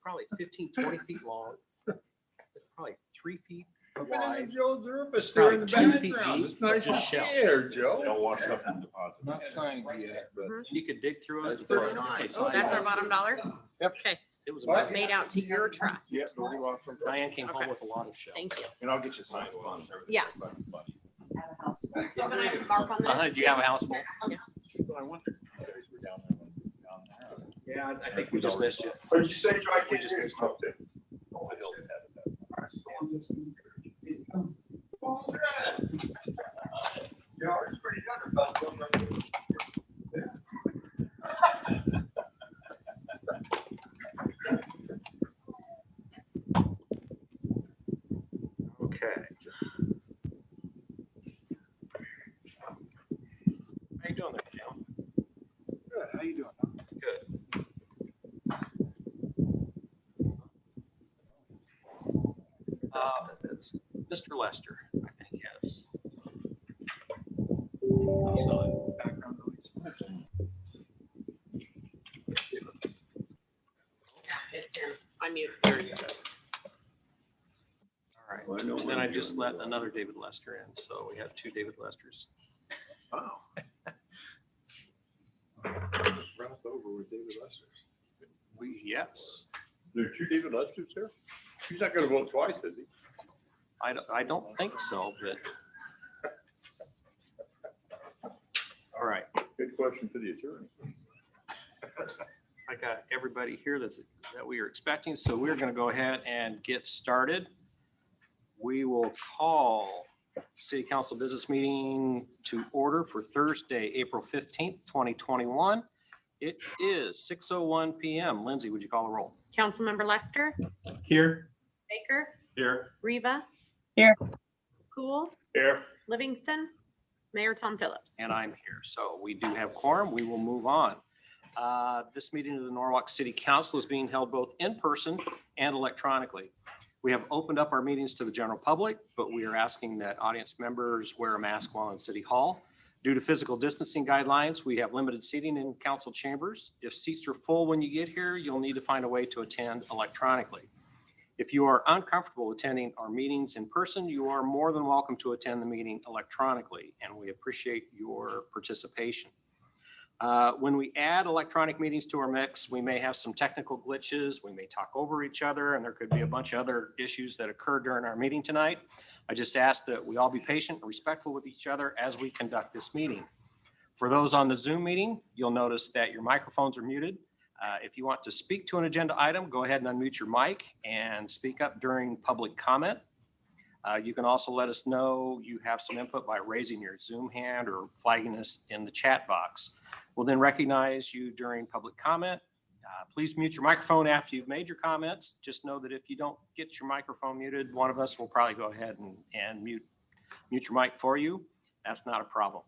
probably 15, 20 feet long. It's probably 3 feet I've been in wide. the Joe's Rufus Probably there in the 2 feet background. deep, It's nice just to shells. see here, Joe. They'll wash up and deposit. Not signed yet, but. You could dig through it. That's pretty nice. Oh, That's our bottom dollar? Yep. Okay, It was What? amazing. made out to your trust. Yeah, Lori Law from. Diane came home Okay. with a lot of shells. Thank you. And I'll get you signed bonds. Yeah. So I'm gonna mark on this. Do you have a house full? I wondered. You guys were down there. Yeah, I think we just missed you. What did you say, Joe? I We just missed you. Yeah, it's pretty good about them. Okay. How you doing there, Jim? Good, how you doing? Good. Mr. Lester, I think, yes. Background noise. It's him. I'm mute. There you go. All Well, I right. know And what then I you're just doing. let another David Lester in, so we have 2 David Lesters. Wow. Run us over with David Lester. Yes. There are 2 David Lesters here? He's not gonna vote twice, is he? I don't think so, but. All right. Good question for the attorney. I got everybody here that we are expecting, so we're going to go ahead and get started. We will call City Council business meeting to order for Thursday, April 15th, 2021. It is 6:01 PM. Lindsay, would you call the roll? Councilmember Lester, Here. Baker, Here. Riva. Here. Cool, Here. Livingston, Mayor Tom Phillips. And I'm here. So we do have quorum. We will move on. This meeting of the Norwalk City Council is being held both in person and electronically. We have opened up our meetings to the general public, but we are asking that audience members wear a mask while in City Hall. Due to physical distancing guidelines, we have limited seating in council chambers. If seats are full when you get here, you'll need to find a way to attend electronically. If you are uncomfortable attending our meetings in person, you are more than welcome to attend the meeting electronically, and we appreciate your participation. When we add electronic meetings to our mix, we may have some technical glitches. We may talk over each other, and there could be a bunch of other issues that occur during our meeting tonight. I just ask that we all be patient and respectful with each other as we conduct this meeting. For those on the Zoom meeting, you'll notice that your microphones are muted. If you want to speak to an agenda item, go ahead and unmute your mic and speak up during public comment. You can also let us know you have some input by raising your Zoom hand or flagging us in the chat box. We'll then recognize you during public comment. Please mute your microphone after you've made your comments. Just know that if you don't get your microphone muted, one of us will probably go ahead and mute your mic for you. That's not a problem.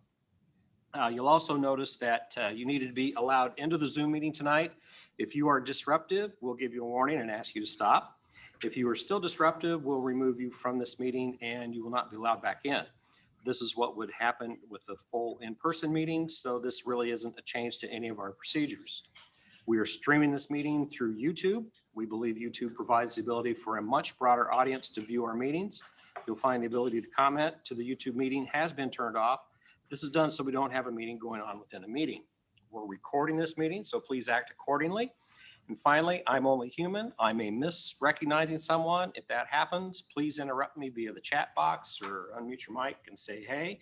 You'll also notice that you needed to be allowed into the Zoom meeting tonight. If you are disruptive, we'll give you a warning and ask you to stop. If you are still disruptive, we'll remove you from this meeting and you will not be allowed back in. This is what would happen with a full in-person meeting, so this really isn't a change to any of our procedures. We are streaming this meeting through YouTube. We believe YouTube provides the ability for a much broader audience to view our meetings. You'll find the ability to comment to the YouTube meeting has been turned off. This is done so we don't have a meeting going on within a meeting. We're recording this meeting, so please act accordingly. And finally, I'm only human. I may miss recognizing someone. If that happens, please interrupt me via the chat box or unmute your mic and say hey,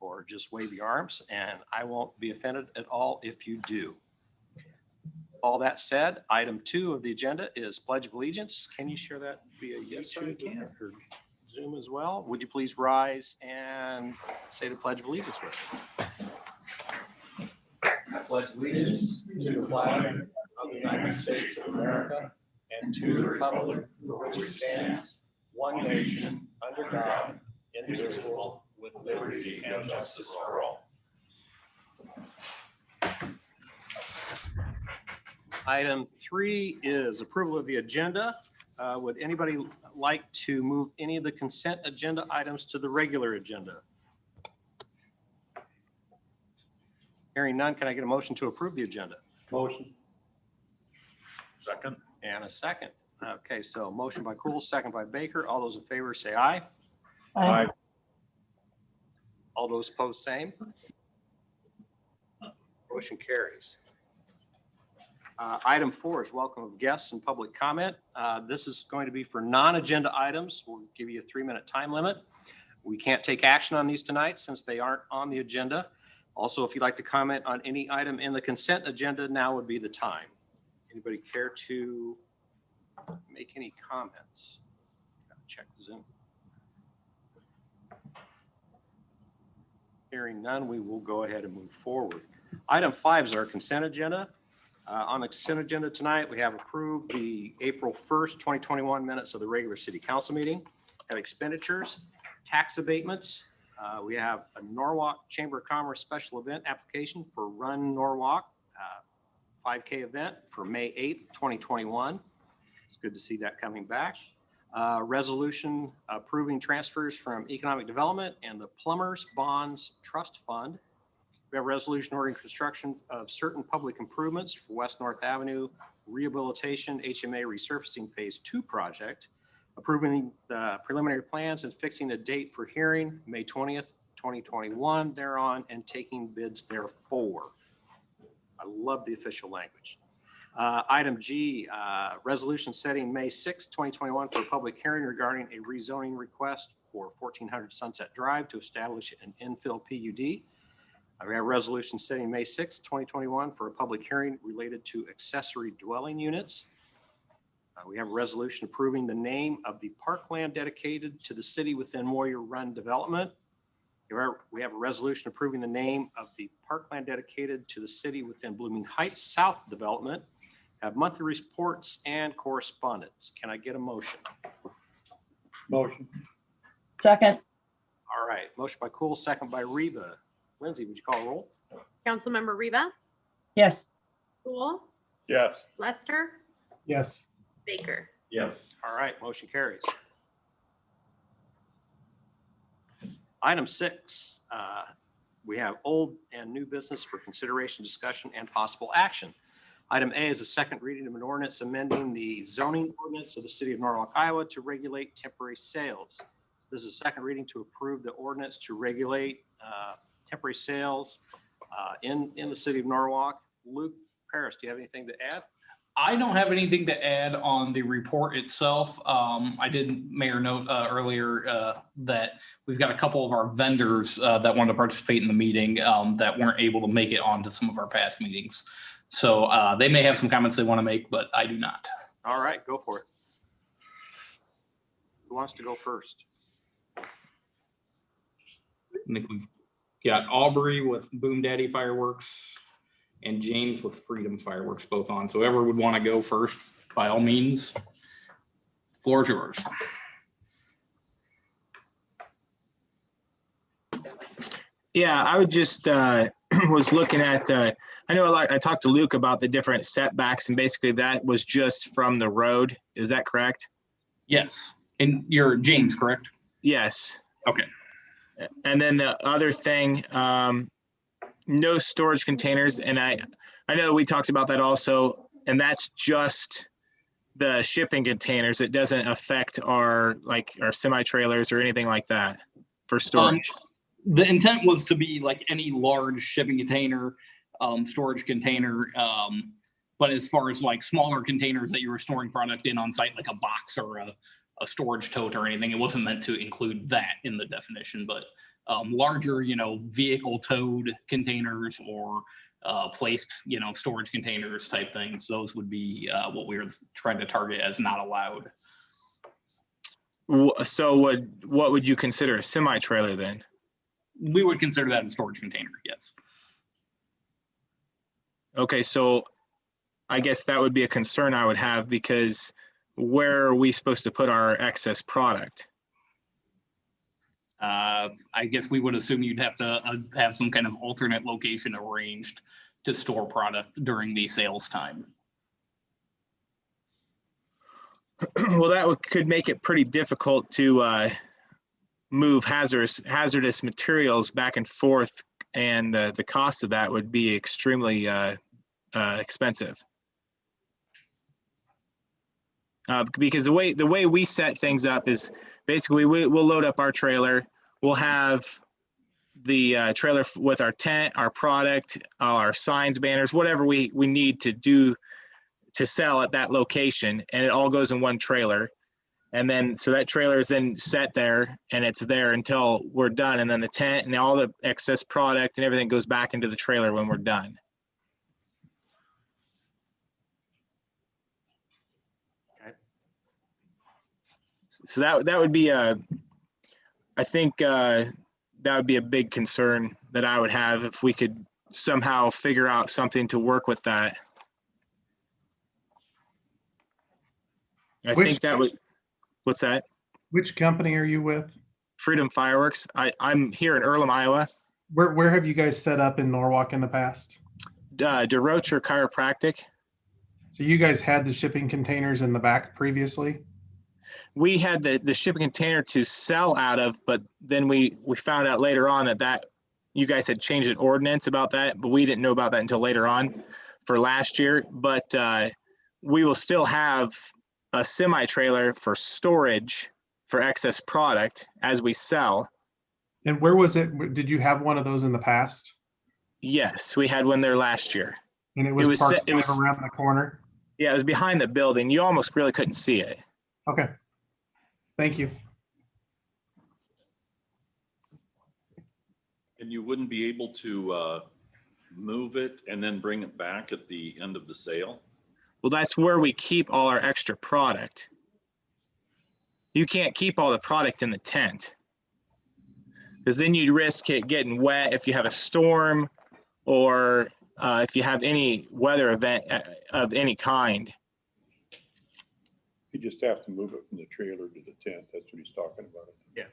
or just wave your arms, and I won't be offended at all if you do. All that said, item 2 of the agenda is Pledge of Allegiance. Can you share that via yes or Zoom as well? Would you please rise and say the Pledge of Allegiance with me? Pledge allegiance to the flag of the United States of America and to the republic for which it stands, one nation, under God, indivisible, with liberty and justice for all. Item 3 is approval of the agenda. Would anybody like to move any of the consent agenda items to the regular agenda? Hearing none, can I get a motion to approve the agenda? Motion. Second. And a second. Okay, so motion by Cool, second by Baker. All those in favor say aye. Aye. All those opposed, same. Motion carries. Item 4 is welcome of guests and public comment. This is going to be for non-agenda items. We'll give you a 3-minute time limit. We can't take action on these tonight since they aren't on the agenda. Also, if you'd like to comment on any item in the consent agenda, now would be the time. Anybody care to make any comments? Gotta check the Zoom. Hearing none, we will go ahead and move forward. Item 5 is our consent agenda. On the consent agenda tonight, we have approved the April 1st, 2021 minutes of the regular city council meeting, have expenditures, tax abatements. We have a Norwalk Chamber of Commerce special event application for Run Norwalk 5K event for May 8th, 2021. It's good to see that coming back. Resolution approving transfers from economic development and the Plumbers Bonds Trust Fund. We have a resolution ordering construction of certain public improvements for West North Avenue Rehabilitation HMA Resurfacing Phase 2 project, approving the preliminary plans and fixing a date for hearing, May 20th, 2021 thereon, and taking bids therefore. I love the official language. Item G, resolution setting May 6th, 2021 for a public hearing regarding a rezoning request for 1400 Sunset Drive to establish an infill PUD. We have a resolution setting May 6th, 2021 for a public hearing related to accessory dwelling units. We have a resolution approving the name of the parkland dedicated to the city within Moyer Run development. We have a resolution approving the name of the parkland dedicated to the city within Blooming Heights South development. Have monthly reports and correspondence. Can I get a motion? Motion. Second. All right, motion by Cool, second by Reba. Lindsay, would you call a roll? Councilmember Reba, Yes. Cool, Yes. Lester, Yes. Baker. Yes. All right, motion carries. Item 6, we have old and new business for consideration, discussion, and possible action. Item A is a second reading of an ordinance amending the zoning ordinance of the city of Norwalk, Iowa to regulate temporary sales. This is a second reading to approve the ordinance to regulate temporary sales in the city of Norwalk. Luke Paris, do you have anything to add? I don't have anything to add on the report itself. I did, Mayor, note earlier that we've got a couple of our vendors that wanted to participate in the meeting that weren't able to make it onto some of our past meetings. So they may have some comments they want to make, but I do not. All right, go for it. Who wants to go first? I think we've got Aubrey with Boom Daddy Fireworks and James with Freedom Fireworks both on. So whoever would want to go first, by all means, floor is yours. Yeah, I would just was looking at. I know I talked to Luke about the different setbacks, and basically that was just from the road. Is that correct? Yes. And you're James, correct? Yes. Okay. And then the other thing, no storage containers, and I know we talked about that also, and that's just the shipping containers. It doesn't affect our semi-trailers or anything like that for storage. The intent was to be like any large shipping container, storage container. But as far as like smaller containers that you were storing product in on site, like a box or a storage tote or anything, it wasn't meant to include that in the definition. But larger, vehicle towed containers or placed, storage containers type things, those would be what we were trying to target as not allowed. So what would you consider a semi-trailer then? We would consider that a storage container, yes. Okay, so I guess that would be a concern I would have, because where are we supposed to put our excess product? I guess we would assume you'd have to have some kind of alternate location arranged to store product during the sales time. Well, that could make it pretty difficult to move hazardous materials back and forth, and the cost of that would be extremely expensive. Because the way we set things up is basically we'll load up our trailer. We'll have the trailer with our tent, our product, our signs, banners, whatever we need to do to sell at that location, and it all goes in one trailer. And then so that trailer is then set there, and it's there until we're done. And then the tent and all the excess product and everything goes back into the trailer when we're done. So that would be I think that would be a big concern that I would have if we could somehow figure out something to work with that. I think that would, what's that? Which company are you with? Freedom Fireworks. I'm here in Earlham, Iowa. Where have you guys set up in Norwalk in the past? DeRocher Chiropractic. So you guys had the shipping containers in the back previously? We had the shipping container to sell out of, but then we found out later on that you guys had changed an ordinance about that, but we didn't know about that until later on for last year. But we will still have a semi-trailer for storage for excess product as we sell. And where was it? Did you have one of those in the past? Yes, we had one there last year. And it was parked kind of around the corner? Yeah, it was behind the building. You almost really couldn't see it. Okay. Thank you. And you wouldn't be able to move it and then bring it back at the end of the sale? Well, that's where we keep all our extra product. You can't keep all the product in the tent, because then you'd risk it getting wet if you have a storm or if you have any weather event of any kind. You just have to move it from the trailer to the tent. That's what he's talking about. Yeah.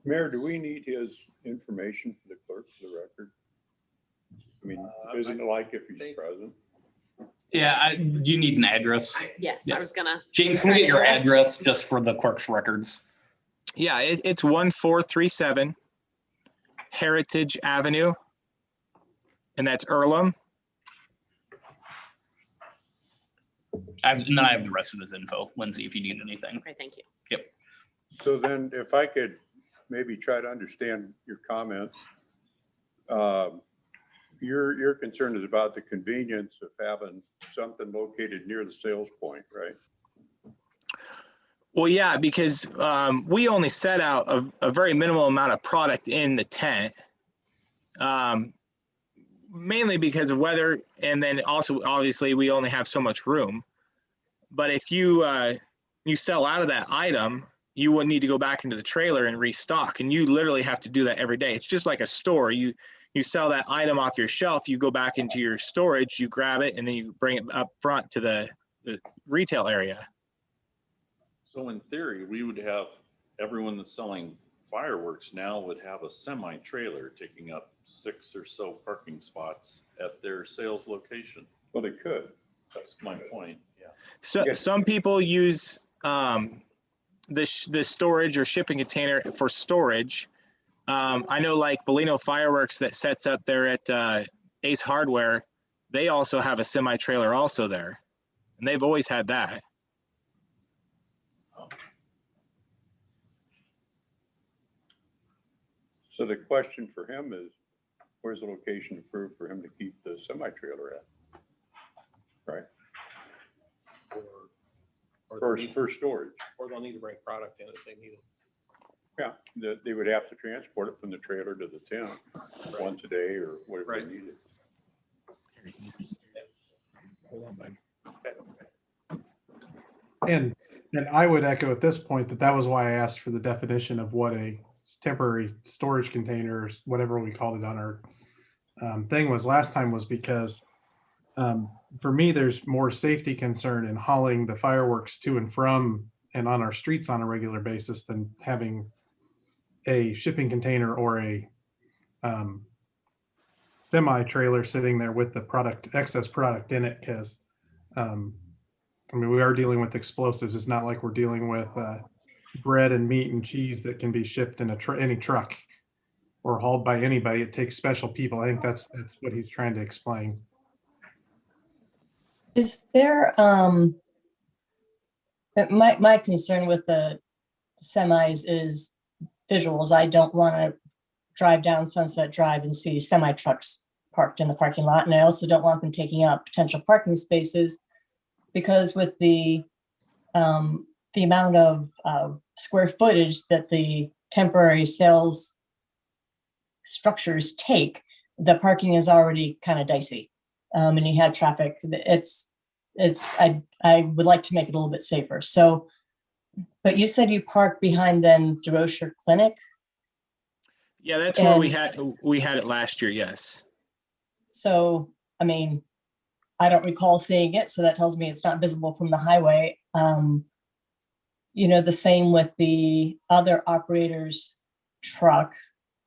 Mayor, do we need his information for the clerk for the record? I mean, isn't it like if he's present? Yeah, do you need an address? Yes, I Yes. was gonna. James, can we get your address just for the clerk's records? Yeah, it's 1437 Heritage Avenue, and that's Earlham. And then I have the rest of his info, Lindsay, if you need anything. Okay, thank you. So then if I could maybe try to understand your comments. Your concern is about the convenience of having something located near the sales point, right? Well, yeah, because we only set out a very minimal amount of product in the tent, mainly because of weather, and then also obviously we only have so much room. But if you sell out of that item, you wouldn't need to go back into the trailer and restock, and you literally have to do that every day. It's just like a store. You sell that item off your shelf, you go back into your storage, you grab it, and then you bring it up front to the retail area. So in theory, we would have, everyone that's selling fireworks now would have a semi-trailer taking up 6 or so parking spots at their sales location. Well, they could. That's my point, yeah. So Yeah. some people use the storage or shipping container for storage. I know like Bellino Fireworks that sets up there at Ace Hardware, they also have a semi-trailer also there, and they've always had that. So the question for him is, where's the location approved for him to keep the semi-trailer at? Right? For storage. Or they'll need to bring product in if they need it. Yeah, they would have to transport it from the trailer to the tent once a day or whatever Right. they needed. Hold on, bud. And I would echo at this point that was why I asked for the definition of what a temporary storage container, or whatever we called it on our thing was last time, was because for me, there's more safety concern in hauling the fireworks to and from and on our streets on a regular basis than having a shipping container or a semi-trailer sitting there with the excess product in it. Because I mean, we are dealing with explosives. It's not like we're dealing with bread and meat and cheese that can be shipped in any truck or hauled by anybody. It takes special people. I think that's what he's trying to explain. Is there But my concern with the semis is visuals. I don't want to drive down Sunset Drive and see semi trucks parked in the parking lot. And I also don't want them taking up potential parking spaces, because with the amount of square footage that the temporary sales structures take, the parking is already kind of dicey. And you have traffic. I would like to make it a little bit safer. So, but you said you parked behind then DeRocher Clinic. Yeah, that's where we And- had it last year. Yes. So, I mean, I don't recall seeing it, so that tells me it's not visible from the highway. The same with the other operator's truck.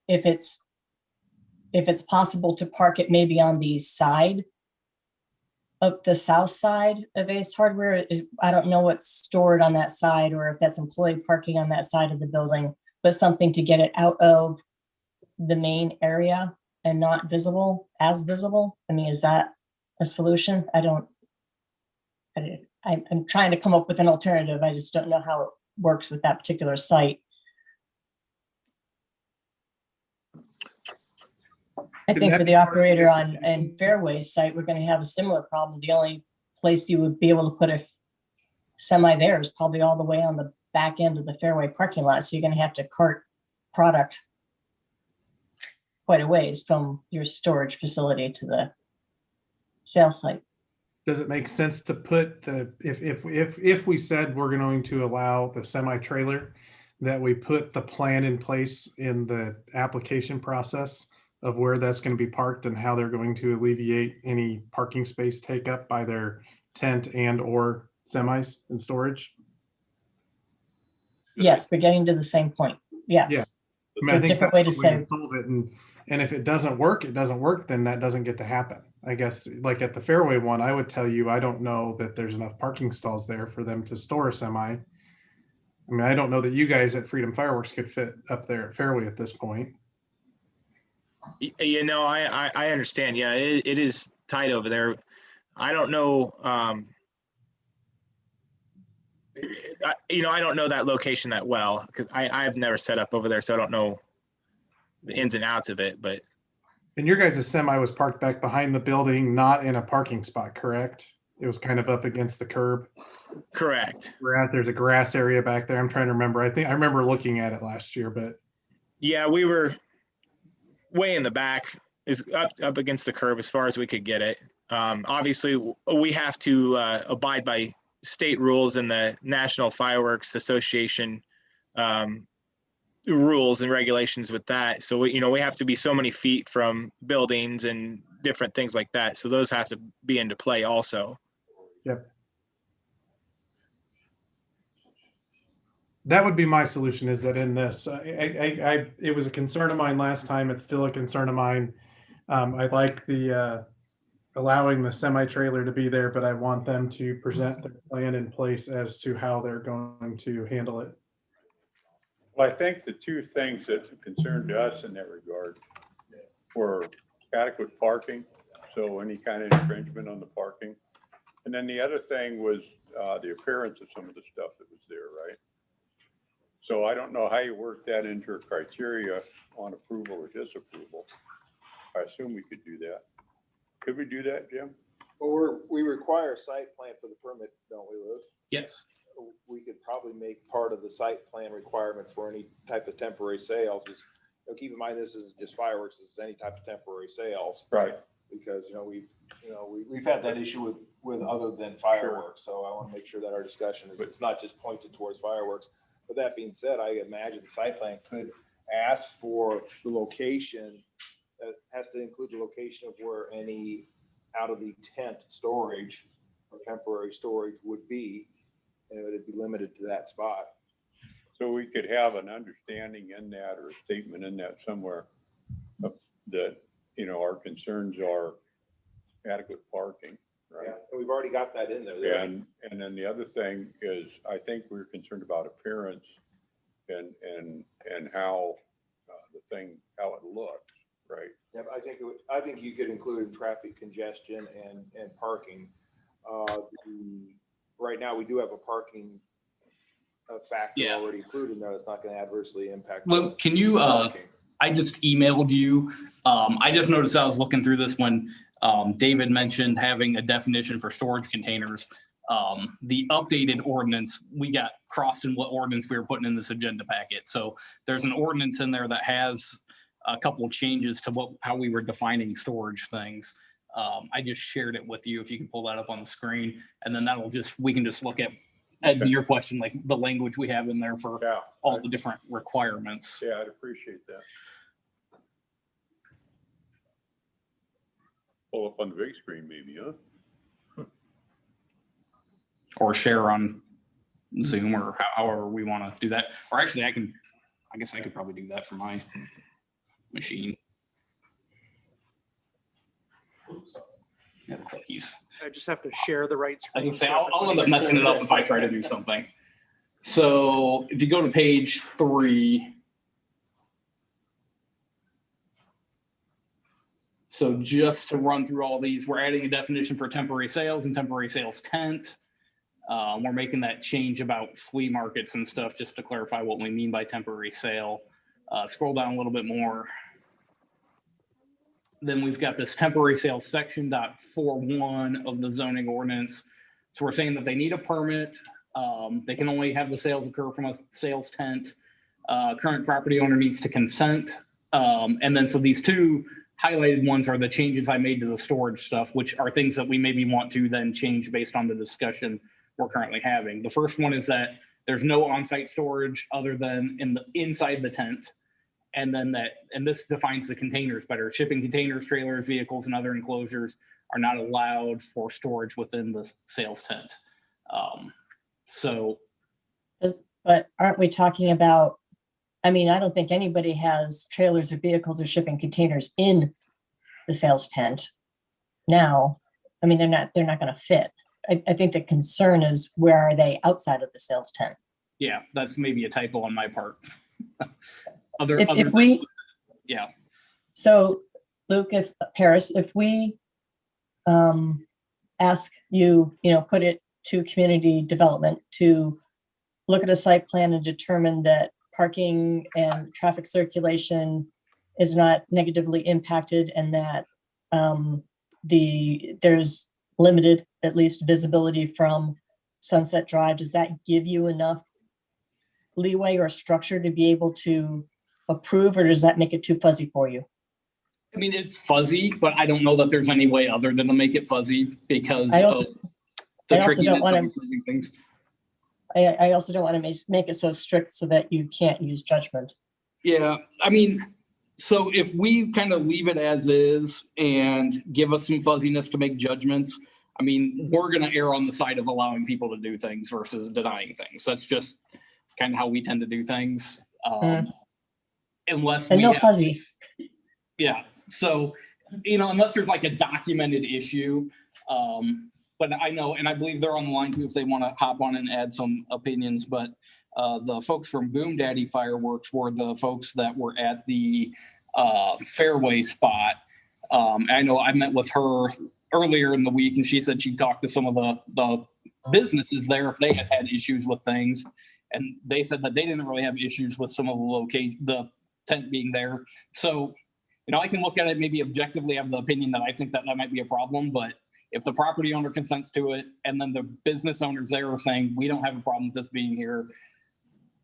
If it's possible to park it maybe on the side of the south side of Ace Hardware. I don't know what's stored on that side, or if that's employee parking on that side of the building, but something to get it out of the main area and not visible. I mean, is that a solution? I'm trying to come up with an alternative. I just don't know how it works with that particular site. I think for the operator on Fairway's site, we're going to have a similar problem. The only place you would be able to put a semi there is probably all the way on the back end of the Fairway parking lot. So you're going to have to cart product quite a ways from your storage facility to the sales site. Does it make sense to put if we said we're going to allow the semi trailer, that we put the plan in place in the application process of where that's going to be parked and how they're going to alleviate any parking space take up by their tent and or semis and storage? Yes, we're getting to the same point. Yes. Yeah. It's a different way to say. Solve it. And if it doesn't work, then that doesn't get to happen. I guess like at the Fairway one, I would tell you, I don't know that there's enough parking stalls there for them to store a semi. I mean, I don't know that you guys at Freedom Fireworks could fit up there at Fairway at this point. I understand. Yeah, it is tight over there. I don't know. I don't know that location that well, because I've never set up over there, so I don't know the ins and outs of it. But And your guys' semi was parked back behind the building, not in a parking spot, correct? It was kind of up against the curb. correct. Whereas there's a grass area back there. I'm trying to remember. I remember looking at it last year, but Yeah, we were way in the back, is up against the curb as far as we could get it. Obviously, we have to abide by state rules and the National Fireworks Association rules and regulations with that. So we have to be so many feet from buildings and different things like that. So those have to be into play also. yep. That would be my solution, is that in this, it was a concern of mine last time. It's still a concern of mine. I like the allowing the semi trailer to be there, but I want them to present their plan in place as to how they're going to handle it. Well, I think the two things that concerned us in that regard were adequate parking, so any kind of infringement on the parking. And then the other thing was the appearance of some of the stuff that was there, right? So I don't know how you work that into a criteria on approval or disapproval. I assume we could do that. Could we do that, Jim? Well, we require a site plan for the permit, don't we, Liz? Yes. We could probably make part of the site plan requirement for any type of temporary sales is, keep in mind, this is just fireworks, this is any type of temporary sales. Right. Because, we've had that issue with other than fireworks. So I want to make sure that our discussion is, it's not just pointed towards fireworks. But that being said, I imagine the site plan could ask for the location, that has to include the location of where any out of the tent storage or temporary storage would be, and it would be limited to that spot. So we could have an understanding in that, or a statement in that somewhere that, our concerns are adequate parking, right? Yeah, and we've already got that in there. And then the other thing is, I think we're concerned about appearance and how how it looks, right? Yeah, I think you could include traffic congestion and parking. Right now, we do have a parking a factor Yeah. already included in there that's not gonna adversely impact. Luke, can you, parking. I just emailed you. I just noticed I was looking through this when David mentioned having a definition for storage containers. The updated ordinance, we got crossed in what ordinance we were putting in this agenda packet. So there's an ordinance in there that has a couple of changes to how we were defining storage things. I just shared it with you. If you can pull that up on the screen, and then we can just look at your question, like the language we have in there for Yeah, all the different requirements. yeah, I'd appreciate that. Pull up on the big screen maybe, huh? Or share on Zoom or however we want to do that. Or actually, I guess I could probably do that for my machine. Yeah, looks like I just have to share the right I screen. can say, I'll end up messing it up if I try to do something. So if you go to page 3. So just to run through all these, we're adding a definition for temporary sales and temporary sales tent. We're making that change about flea markets and stuff, just to clarify what we mean by temporary sale. Scroll down a little bit more. Then we've got this temporary sales section .41 of the zoning ordinance. So we're saying that they need a permit. They can only have the sales occur from a sales tent. Current property owner needs to consent. And then so these two highlighted ones are the changes I made to the storage stuff, which are things that we maybe want to then change based on the discussion we're currently having. The first one is that there's no on-site storage other than inside the tent. And then this defines the containers better. Shipping containers, trailers, vehicles, and other enclosures are not allowed for storage within the sales tent. But aren't we talking about, I mean, I don't think anybody has trailers or vehicles or shipping containers in the sales tent now. I mean, they're not going to fit. I think the concern is, where are they outside of the sales tent? Yeah, that's maybe a typo on my part. Yeah. So Luke, if we ask you, put it to community development to look at a site plan and determine that parking and traffic circulation is not negatively impacted, and that there's limited, at least, visibility from Sunset Drive, does that give you enough leeway or structure to be able to approve, or does that make it too fuzzy for you? I mean, it's fuzzy, but I don't know that there's any way other than to make it fuzzy because I also don't want to things. I also don't want to make it so strict so that you can't use judgment. Yeah, I mean, so if we kind of leave it as is and give us some fuzziness to make judgments, I mean, we're going to err on the side of allowing people to do things versus denying things. That's just kind of how we tend to do things. Unless and we no have, fuzzy. Yeah. So, unless there's like a documented issue. But I know, and I believe they're on the line too if they want to hop on and add some opinions. But the folks from Boom Daddy Fireworks were the folks that were at the fairway spot. I know I met with her earlier in the week, and she said she talked to some of the businesses there if they had issues with things. And they said that they didn't really have issues with some of the tent being there. So, I can look at it maybe objectively, have the opinion that I think that might be a problem, but if the property owner consents to it, and then the business owners there are saying, we don't have a problem with this being here,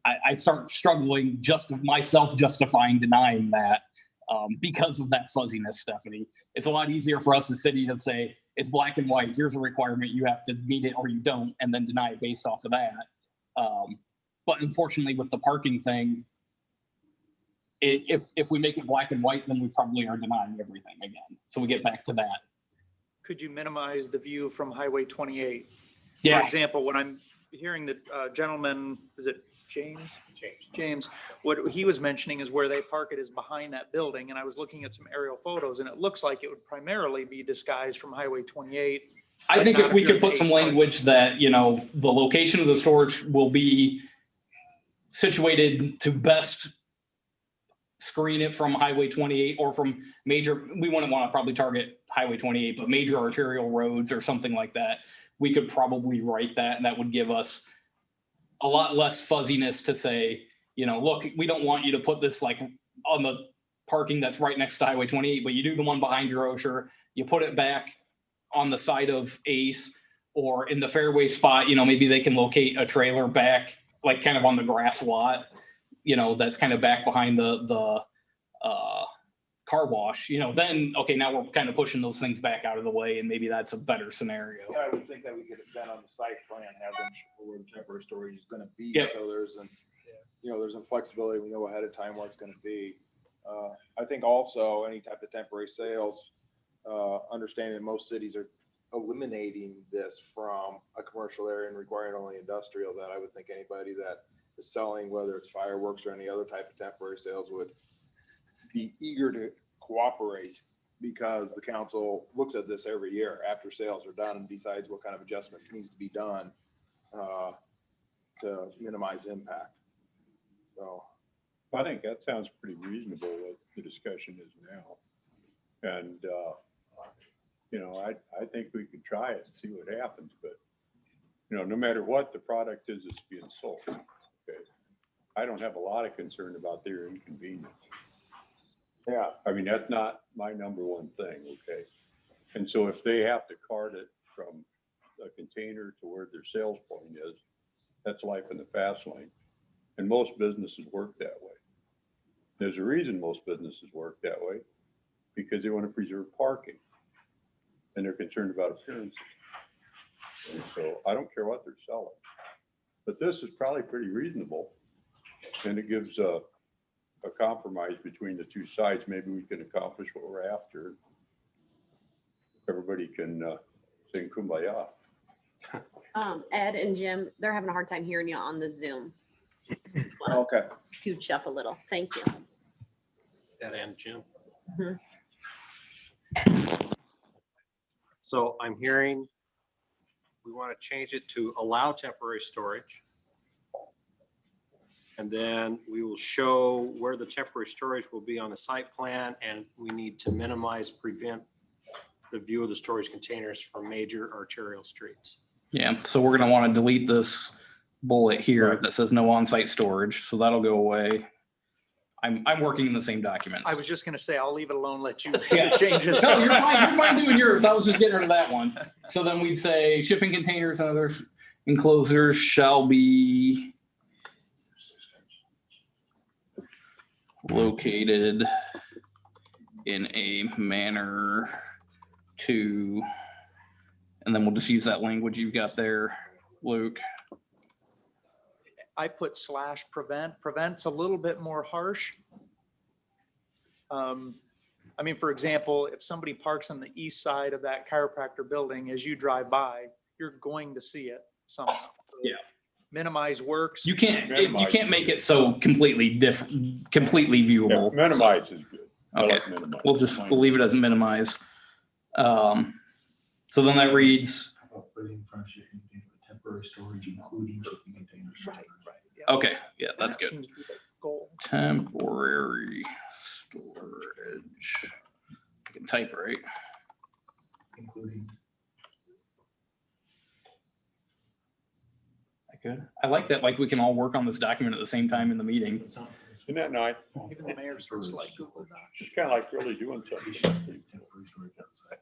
I start struggling myself justifying denying that because of that fuzziness, Stephanie. It's a lot easier for us as city to say, it's black and white, here's a requirement, you have to meet it or you don't, and then deny it based off of that. But unfortunately with the parking thing, if we make it black and white, then we probably are denying everything again. So we get back to that. Could you minimize the view from Highway 28? Yeah. For example, when I'm hearing the gentleman, is it James? James, what he was mentioning is where they park it is behind that building. And I was looking at some aerial photos and it looks like it would primarily be disguised from Highway 28. I think if we could put H some language that, the location of the storage will be situated to best screen it from Highway 28 or from we wouldn't want to probably target Highway 28, but major arterial roads or something like that. We could probably write that, and that would give us a lot less fuzziness to say, you know, look, we don't want you to put this like on the parking that's right next to Highway 28, but you do the one behind your Osher, you put it back on the side of Ace or in the fairway spot, you know, maybe they can locate a trailer back, like kind of on the grass lot, you know, that's kind of back behind the car wash, you know, then, okay, now we're kind of pushing those things back out of the way and maybe that's a better scenario. Yeah, I would think that we could then on the site plan have them show where the temporary storage is gonna be. Yep. So there's an, you know, there's some flexibility. We know ahead of time what it's gonna be. I think also any type of temporary sales, understanding that most cities are eliminating this from a commercial area and requiring only industrial, that I would think anybody that is selling, whether it's fireworks or any other type of temporary sales, would be eager to cooperate, because the council looks at this every year after sales are done and decides what kind of adjustments needs to be done to minimize impact. So I think that sounds pretty reasonable, what the discussion is now. And, you know, I think we could try it and see what happens, but, you know, no matter what the product is that's being sold, okay, I don't have a lot of concern about their inconvenience. yeah, I mean, that's not my number one thing, okay? And so if they have to cart it from a container to where their sales point is, that's life in the fast lane. And most businesses work that way. There's a reason most businesses work that way, because they want to preserve parking and they're concerned about appearances. And so I don't care what they're selling, but this is probably pretty reasonable. And it gives a compromise between the two sides. Maybe we can accomplish what we're after. Everybody can sing Kumbaya. Ed and Jim, they're having a hard time hearing you on the Zoom. okay. Scooch up a little. Thank you. That and Jim. Mhm. So I'm hearing we want to change it to allow temporary storage. And then we will show where the temporary storage will be on the site plan, and we need to prevent the view of the storage containers from major arterial streets. Yeah, so we're gonna want to delete this bullet here Right. that says no on-site storage, so that'll go away. I'm working in the same documents. I was just gonna say, I'll leave it alone, let you make Yeah. the changes. No, you're fine doing yours. I was just getting rid of that one. So then we'd say shipping containers and other enclosures shall be located in a manner to, and then we'll just use that language you've got there, Luke. I put /prevent. Prevent's a little bit more harsh. I mean, for example, if somebody parks on the east side of that chiropractor building, as you drive by, you're going to see it somehow. Yeah. Minimize works. You can't make it so completely different, completely Yeah, viewable. minimize is good. I Okay. like minimize. We'll leave it as minimize. So then that reads, Putting front shipping container, temporary storage, including shipping containers. Right, yeah. okay, yeah, that's That good. seems to be the goal. Temporary storage. I can type right. Including. Good. I like that, like we can all work on this document at the same time in the meeting. Isn't that nice? Even the mayor starts to like Google Docs. It's kind of like really doing something. Temporary storage outside.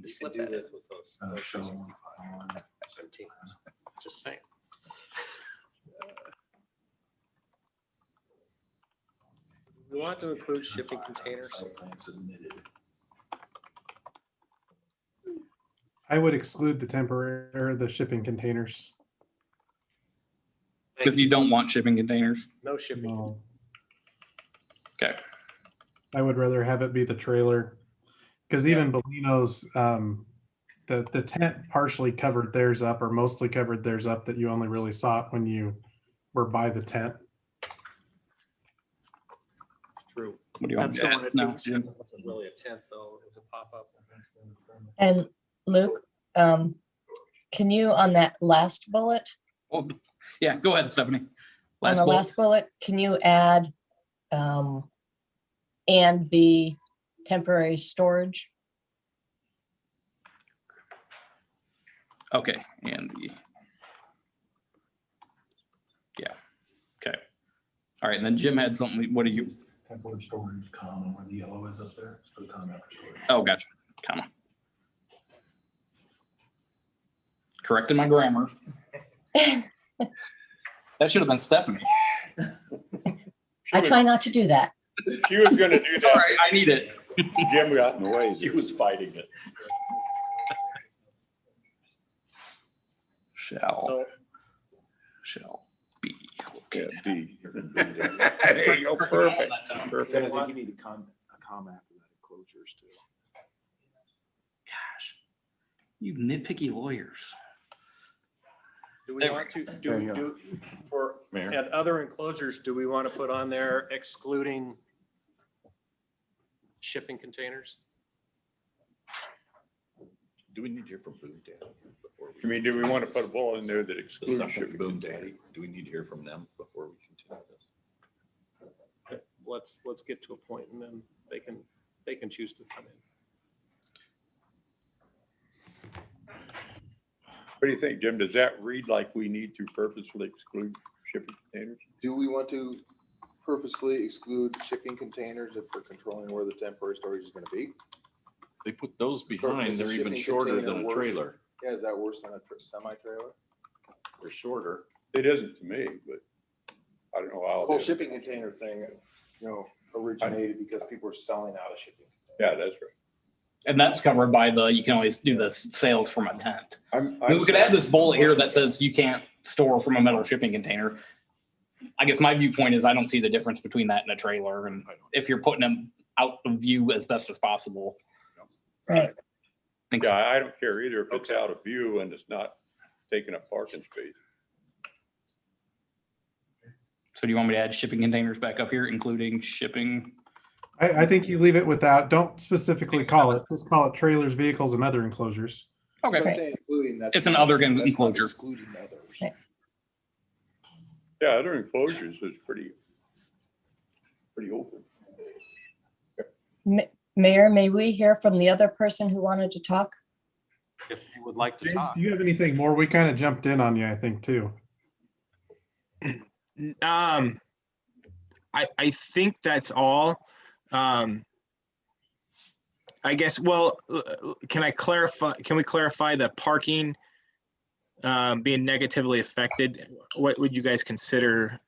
Just slip that in. with those. Show on file on 17. Just saying. We want to include shipping containers. Site plan submitted. I would exclude the temporary or the shipping containers. Because you don't want shipping containers. No shipping. No, Okay. I would rather have it be the trailer. Because even Bolino's, the tent partially covered theirs up or mostly covered theirs up, that you only really saw it when you were by the tent. True. What do you want That's to the add one that now, takes- Jim? It wasn't really a tent though, it was a pop-up. And Luke, can you, on that last bullet, Well, yeah, go ahead, Stephanie. on the bullet. last bullet, can you add, and the temporary storage? Okay, and the Okay. All right, and then Jim had something, what do you, Temporary storage, comma, where the yellow is up there, just put a comma after storage. oh, gotcha, comma. Correcting my grammar. That should have been Stephanie. I try not to do that. She was gonna do It's all that. right, I need it. Jim got in the way. He was fighting it. Shall be. Yeah, B. There you go, perfect. Perfect. Then I think you need a comma after that, enclosures too. Gosh, you nitpicky lawyers. Do we There we want to, There you do, for, Mayor? and other enclosures, do we want to put on there excluding shipping containers? Do we need to hear from Boom Daddy before I mean, do we want to put a bullet in there that the excludes second shipping? Boom Daddy? Do we need to hear from them before we continue this? Let's get to a point and then they can choose to come in. What do you think, Jim? Does that read like we need to purposefully exclude shipping containers? Do we want to purposely exclude shipping containers if we're controlling where the temporary storage is gonna be? They put those So behind, is a they're even shipping shorter container than a worse? trailer. Yeah, is that worse than a semi-trailer? They're shorter. It isn't to me, but I don't know The how. whole it is. shipping container thing, originated because people were selling out of shipping. Yeah, that's right. And that's covered by you can always do the sales from a tent. I mean, I'm we could add this bullet here that says you can't store from a metal shipping container. I guess my viewpoint is I don't see the difference between that and a trailer. And if you're putting them out of view as best as possible. Right. Yeah, I don't care either if it's out of view and it's not taking up parking space. So do you want me to add shipping containers back up here, including shipping? I think you leave it without, don't specifically call it, just call it trailers, vehicles and other enclosures. Okay. I'm saying including that. It's an other that's not enclosure. Excluding others. Right. Yeah, other enclosures is pretty open. Mayor, may we hear from the other person who wanted to talk? If you would like to James, talk. do you have anything more? We kind of jumped in on you, I think, too. I think that's all. I guess, well, can we clarify the parking being negatively affected? What would you guys consider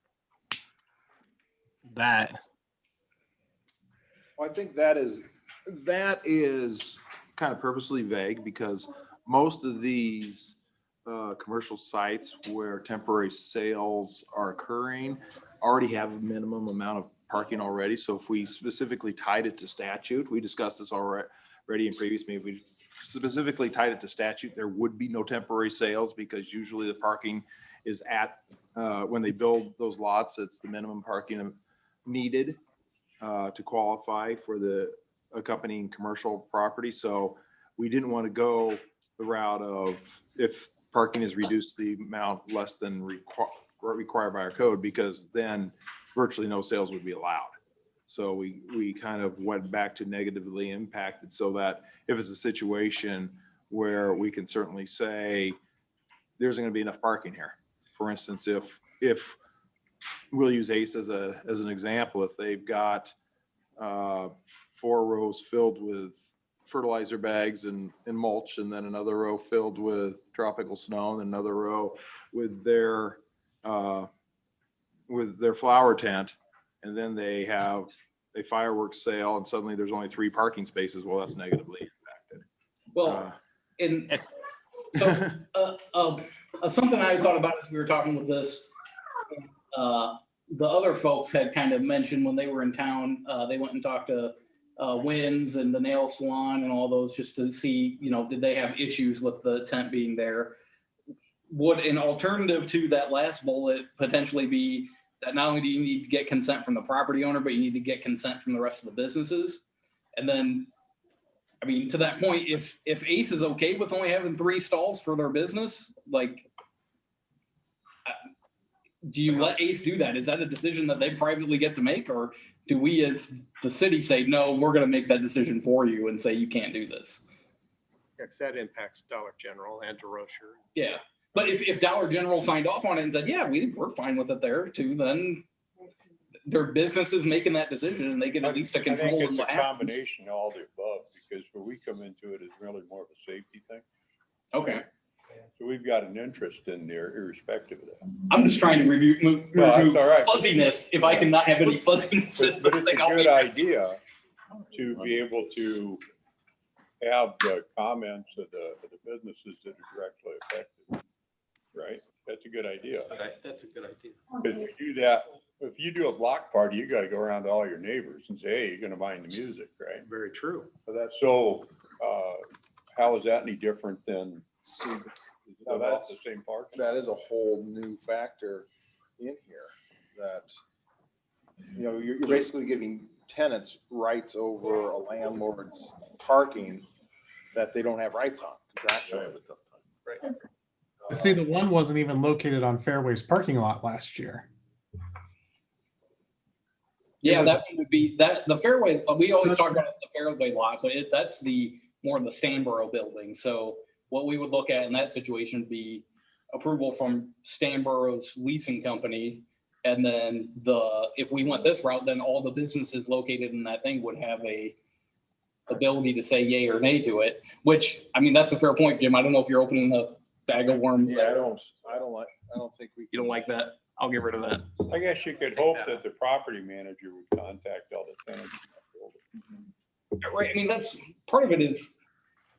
that? Well, I think that is kind of purposely vague because most of these commercial sites where temporary sales are occurring already have a minimum amount of parking already. So if we specifically tied it to statute, we discussed this already in previous meetings, we specifically tied it to statute, there would be no temporary sales because usually the parking is at, when they build those lots, it's the minimum parking needed to qualify for the accompanying commercial property. So we didn't want to go the route of if parking is reduced the amount less than required by our code, because then virtually no sales would be allowed. So we kind of went back to negatively impacted so that if it's a situation where we can certainly say there's going to be enough parking here. For instance, if we'll use ACE as an example, if they've got 4 rows filled with fertilizer bags and mulch, and then another row filled with tropical snow, and another row with their flower tent, and then they have a fireworks sale, and suddenly there's only 3 parking spaces. Well, that's negatively impacted. Well, something I thought about as we were talking with this, the other folks had kind of mentioned when they were in town, they went and talked to Wins and the nail salon and all those just to see, did they have issues with the tent being there? Would an alternative to that last bullet potentially be that not only do you need to get consent from the property owner, but you need to get consent from the rest of the businesses? And then, I mean, to that point, if Ace is okay with only having 3 stalls for their business, like, do you let Ace do that? Is that a decision that they privately get to make? Or do we as the city say, no, we're going to make that decision for you and say you can't do this? Because that impacts Dollar General and DeRocher. Yeah. But if Dollar General signed off on it and said, yeah, we're fine with it there too, then their business is making that decision and they get at least a I think control in it's a what happens. combination of all the above, because where we come into it is really more of a safety thing. Okay. So we've got an interest in there irrespective of that. I'm just trying to remove that's all right. fuzziness if I can not have any fuzziness. in But the it's thing, a I'll good be- idea to be able to have the comments of the businesses that are directly affected, right? That's a good idea. That's a good idea. But if you do that, if you do a block party, you gotta go around to all your neighbors and say, hey, you're gonna mind the music, right? Very true. So, how is that any different than, is it No, about that's- the same parking? That is a whole new factor in here that, you're basically giving tenants rights over a landlord's parking that they don't have rights on contractually. But see, the one wasn't even located on Fairway's parking lot last year. Yeah, It that was- one would be that the Fairway. We always talk about the Fairway lot, but that's the more of the Stanboro building. So what we would look at in that situation would be approval from Stanboro's leasing company. And then if we went this route, then all the businesses located in that thing would have a ability to say yay or nay to it, which, I mean, that's a fair point, Jim. I don't know if you're opening a bag of worms. Yeah, I there. don't think we. You don't like that? I'll get rid of that. I guess you could hope that the property manager would contact all the tenants. in that building. Right. I mean, that's part of it is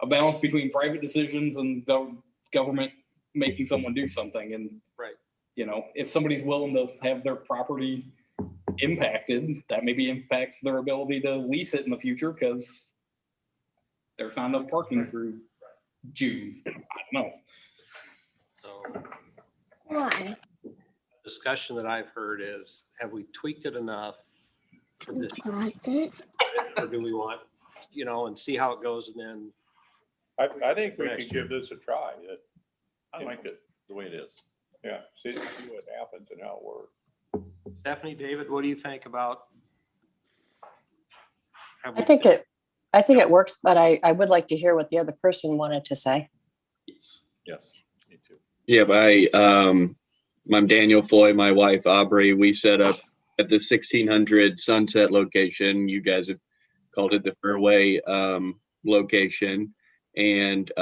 a balance between private decisions and the government making someone do something. And, Right. If somebody's willing to have their property impacted, that maybe impacts their ability to lease it in the future because there's not enough parking through June. I don't know. So Why? discussion that I've heard is, have we tweaked it enough for this, or do we want, and see how it goes and then, I think we Next could give this a try. I like it the way it is. Yeah, see what happens and how it works. Stephanie, David, what do you think about? have I we- think it works, but I would like to hear what the other person wanted to say. Yes, me too. Yeah, I'm Daniel Floyd, my wife Aubrey. We set up at the 1600 Sunset location. You guys have called it the Fairway location, and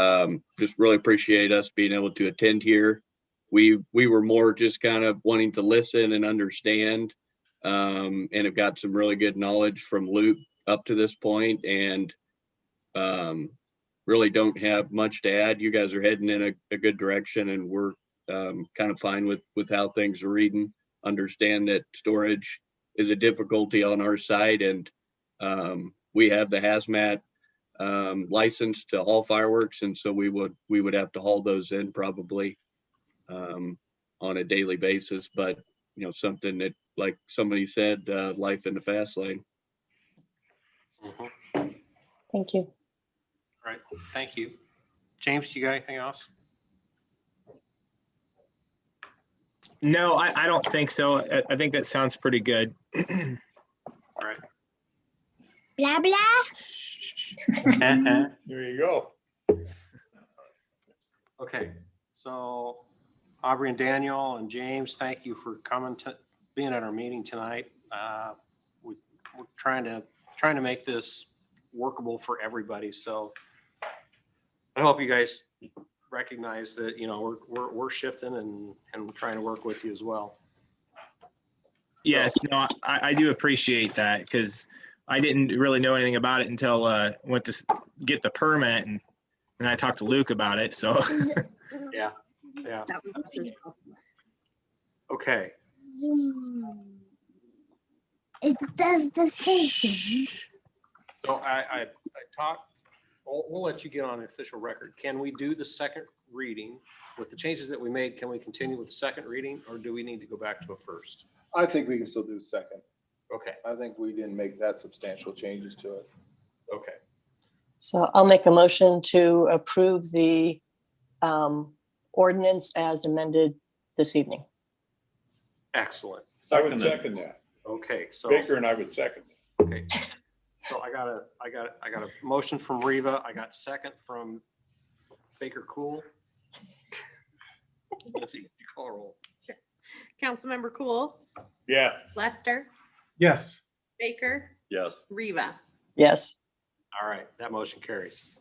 just really appreciate us being able to attend here. We were more just kind of wanting to listen and understand, and have got some really good knowledge from Luke up to this point, and really don't have much to add. You guys are heading in a good direction, and we're kind of fine with how things are reading. Understand that storage is a difficulty on our side, and we have the hazmat license to haul fireworks, and so we would have to haul those in probably on a daily basis. But something that, like somebody said, life in the fast lane. Mhm. Thank you. All right, thank you. James, you got anything else? No, I don't think so. I think that sounds pretty good. All right. Blah, blah. There you go. Okay, so Aubrey and Daniel and James, thank you for coming to, being at our meeting tonight. We're trying to make this workable for everybody, so I hope you guys recognize that, we're shifting and we're trying to work with you as well. Yes, no, I do appreciate that, because I didn't really know anything about it until went to get the permit, and I talked to Luke about it. So Yeah. That was Mrs. Okay, Is this decision? so I talked, we'll let you get on official record. Can we do the second reading with the changes that we made? Can we continue with the second reading, or do we need to go back to a first? I think we can still do second. Okay, I think we didn't make that substantial changes to it. okay. So I'll make a motion to approve the ordinance as amended this evening. Excellent. I would second that. Okay, so, Baker and I would second that. okay. So I got a motion from Reva. I got second from Baker Cool. Lindsay, would you call a roll? Councilmember Cool, Yeah. Lester, Yes. Baker, Yes. Reva. Yes. All right, that motion carries.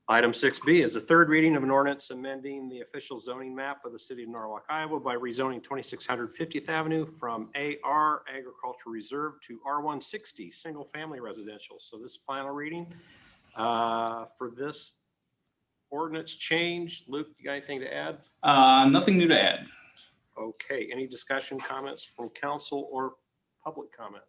Item 6B is the third reading of an ordinance amending the official zoning map of the city of Norwalk, Iowa by rezoning 2600 50th Avenue from AR Agricultural Reserve to R160 Single Family Residential. So this final reading for this ordinance change. Luke, you got anything to add? Nothing new to add. Okay, any discussion, comments from council or public comment?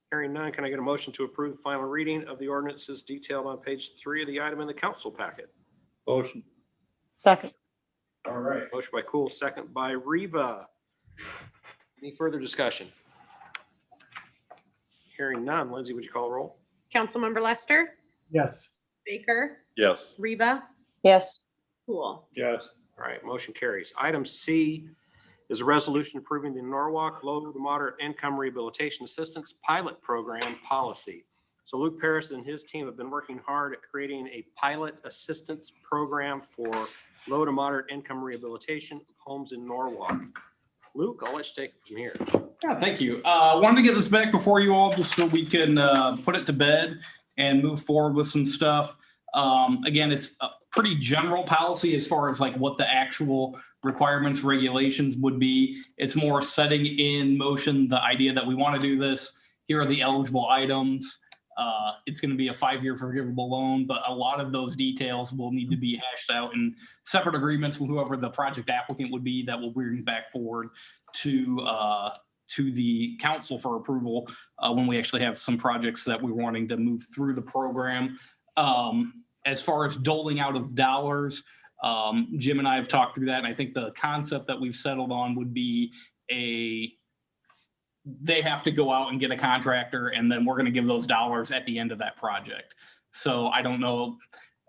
Hearing none, can I get a motion to approve the final reading of the ordinances detailed on page 3 of the item in the council packet? Motion. Second. All right. Motion by Cool, second by Reva. Any further discussion? Hearing none, Lindsay, would you call a roll? Councilmember Lester, Yes. Baker, Yes. Reva, Yes. Cool. Yes. All right, motion carries. Item C is a resolution approving the Norwalk Low to Moderate Income Rehabilitation Assistance Pilot Program policy. So Luke Paris and his team have been working hard at creating a pilot assistance program for low to moderate income rehabilitation of homes in Norwalk. Luke, I'll let you take it from here. Yeah, thank you. Wanted to get this back before you all just so we can put it to bed and move forward with some stuff. Again, it's a pretty general policy as far as like what the actual requirements, regulations would be. It's more setting in motion the idea that we want to do this. Here are the eligible items. It's going to be a 5-year forgivable loan, but a lot of those details will need to be hashed out in separate agreements with whoever the project applicant would be that will bring back forward to the council for approval when we actually have some projects that we're wanting to move through the program. As far as doling out of dollars, Jim and I have talked through that, and I think the concept that we've settled on would be they have to go out and get a contractor, and then we're going to give those dollars at the end of that project. So I don't know.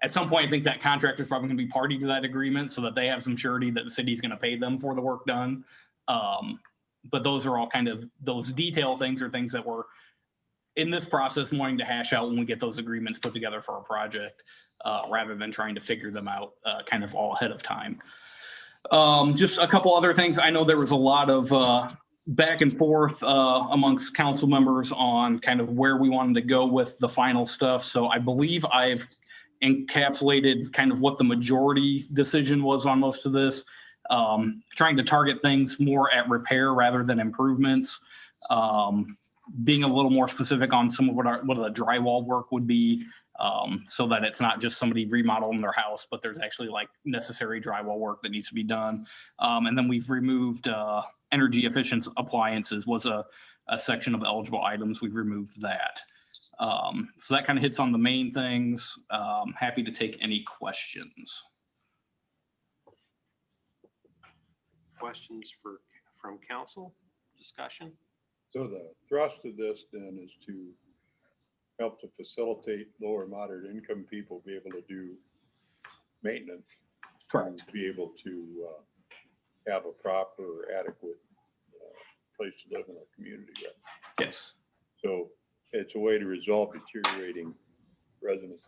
At some point, I think that contractor is probably going to be party to that agreement so that they have some surety that the city's going to pay them for the work done. But those are all kind of those detail things or things that we're in this process wanting to hash out when we get those agreements put together for a project, rather than trying to figure them out kind of all ahead of time. Just a couple other things. I know there was a lot of back and forth amongst council members on kind of where we wanted to go with the final stuff. So I believe I've encapsulated kind of what the majority decision was on most of this. Trying to target things more at repair rather than improvements. Being a little more specific on some of what the drywall work would be, so that it's not just somebody remodeling their house, but there's actually like necessary drywall work that needs to be done. And then we've removed energy efficient appliances was a section of eligible items. We've removed that. So that kind of hits on the main things. Happy to take any questions. Questions from council, discussion? So the thrust of this then is to help to facilitate lower moderate income people be able to do maintenance. Correct. To be able to have a proper, adequate place to live in our community. Right? Yes. So it's a way to resolve deteriorating residents.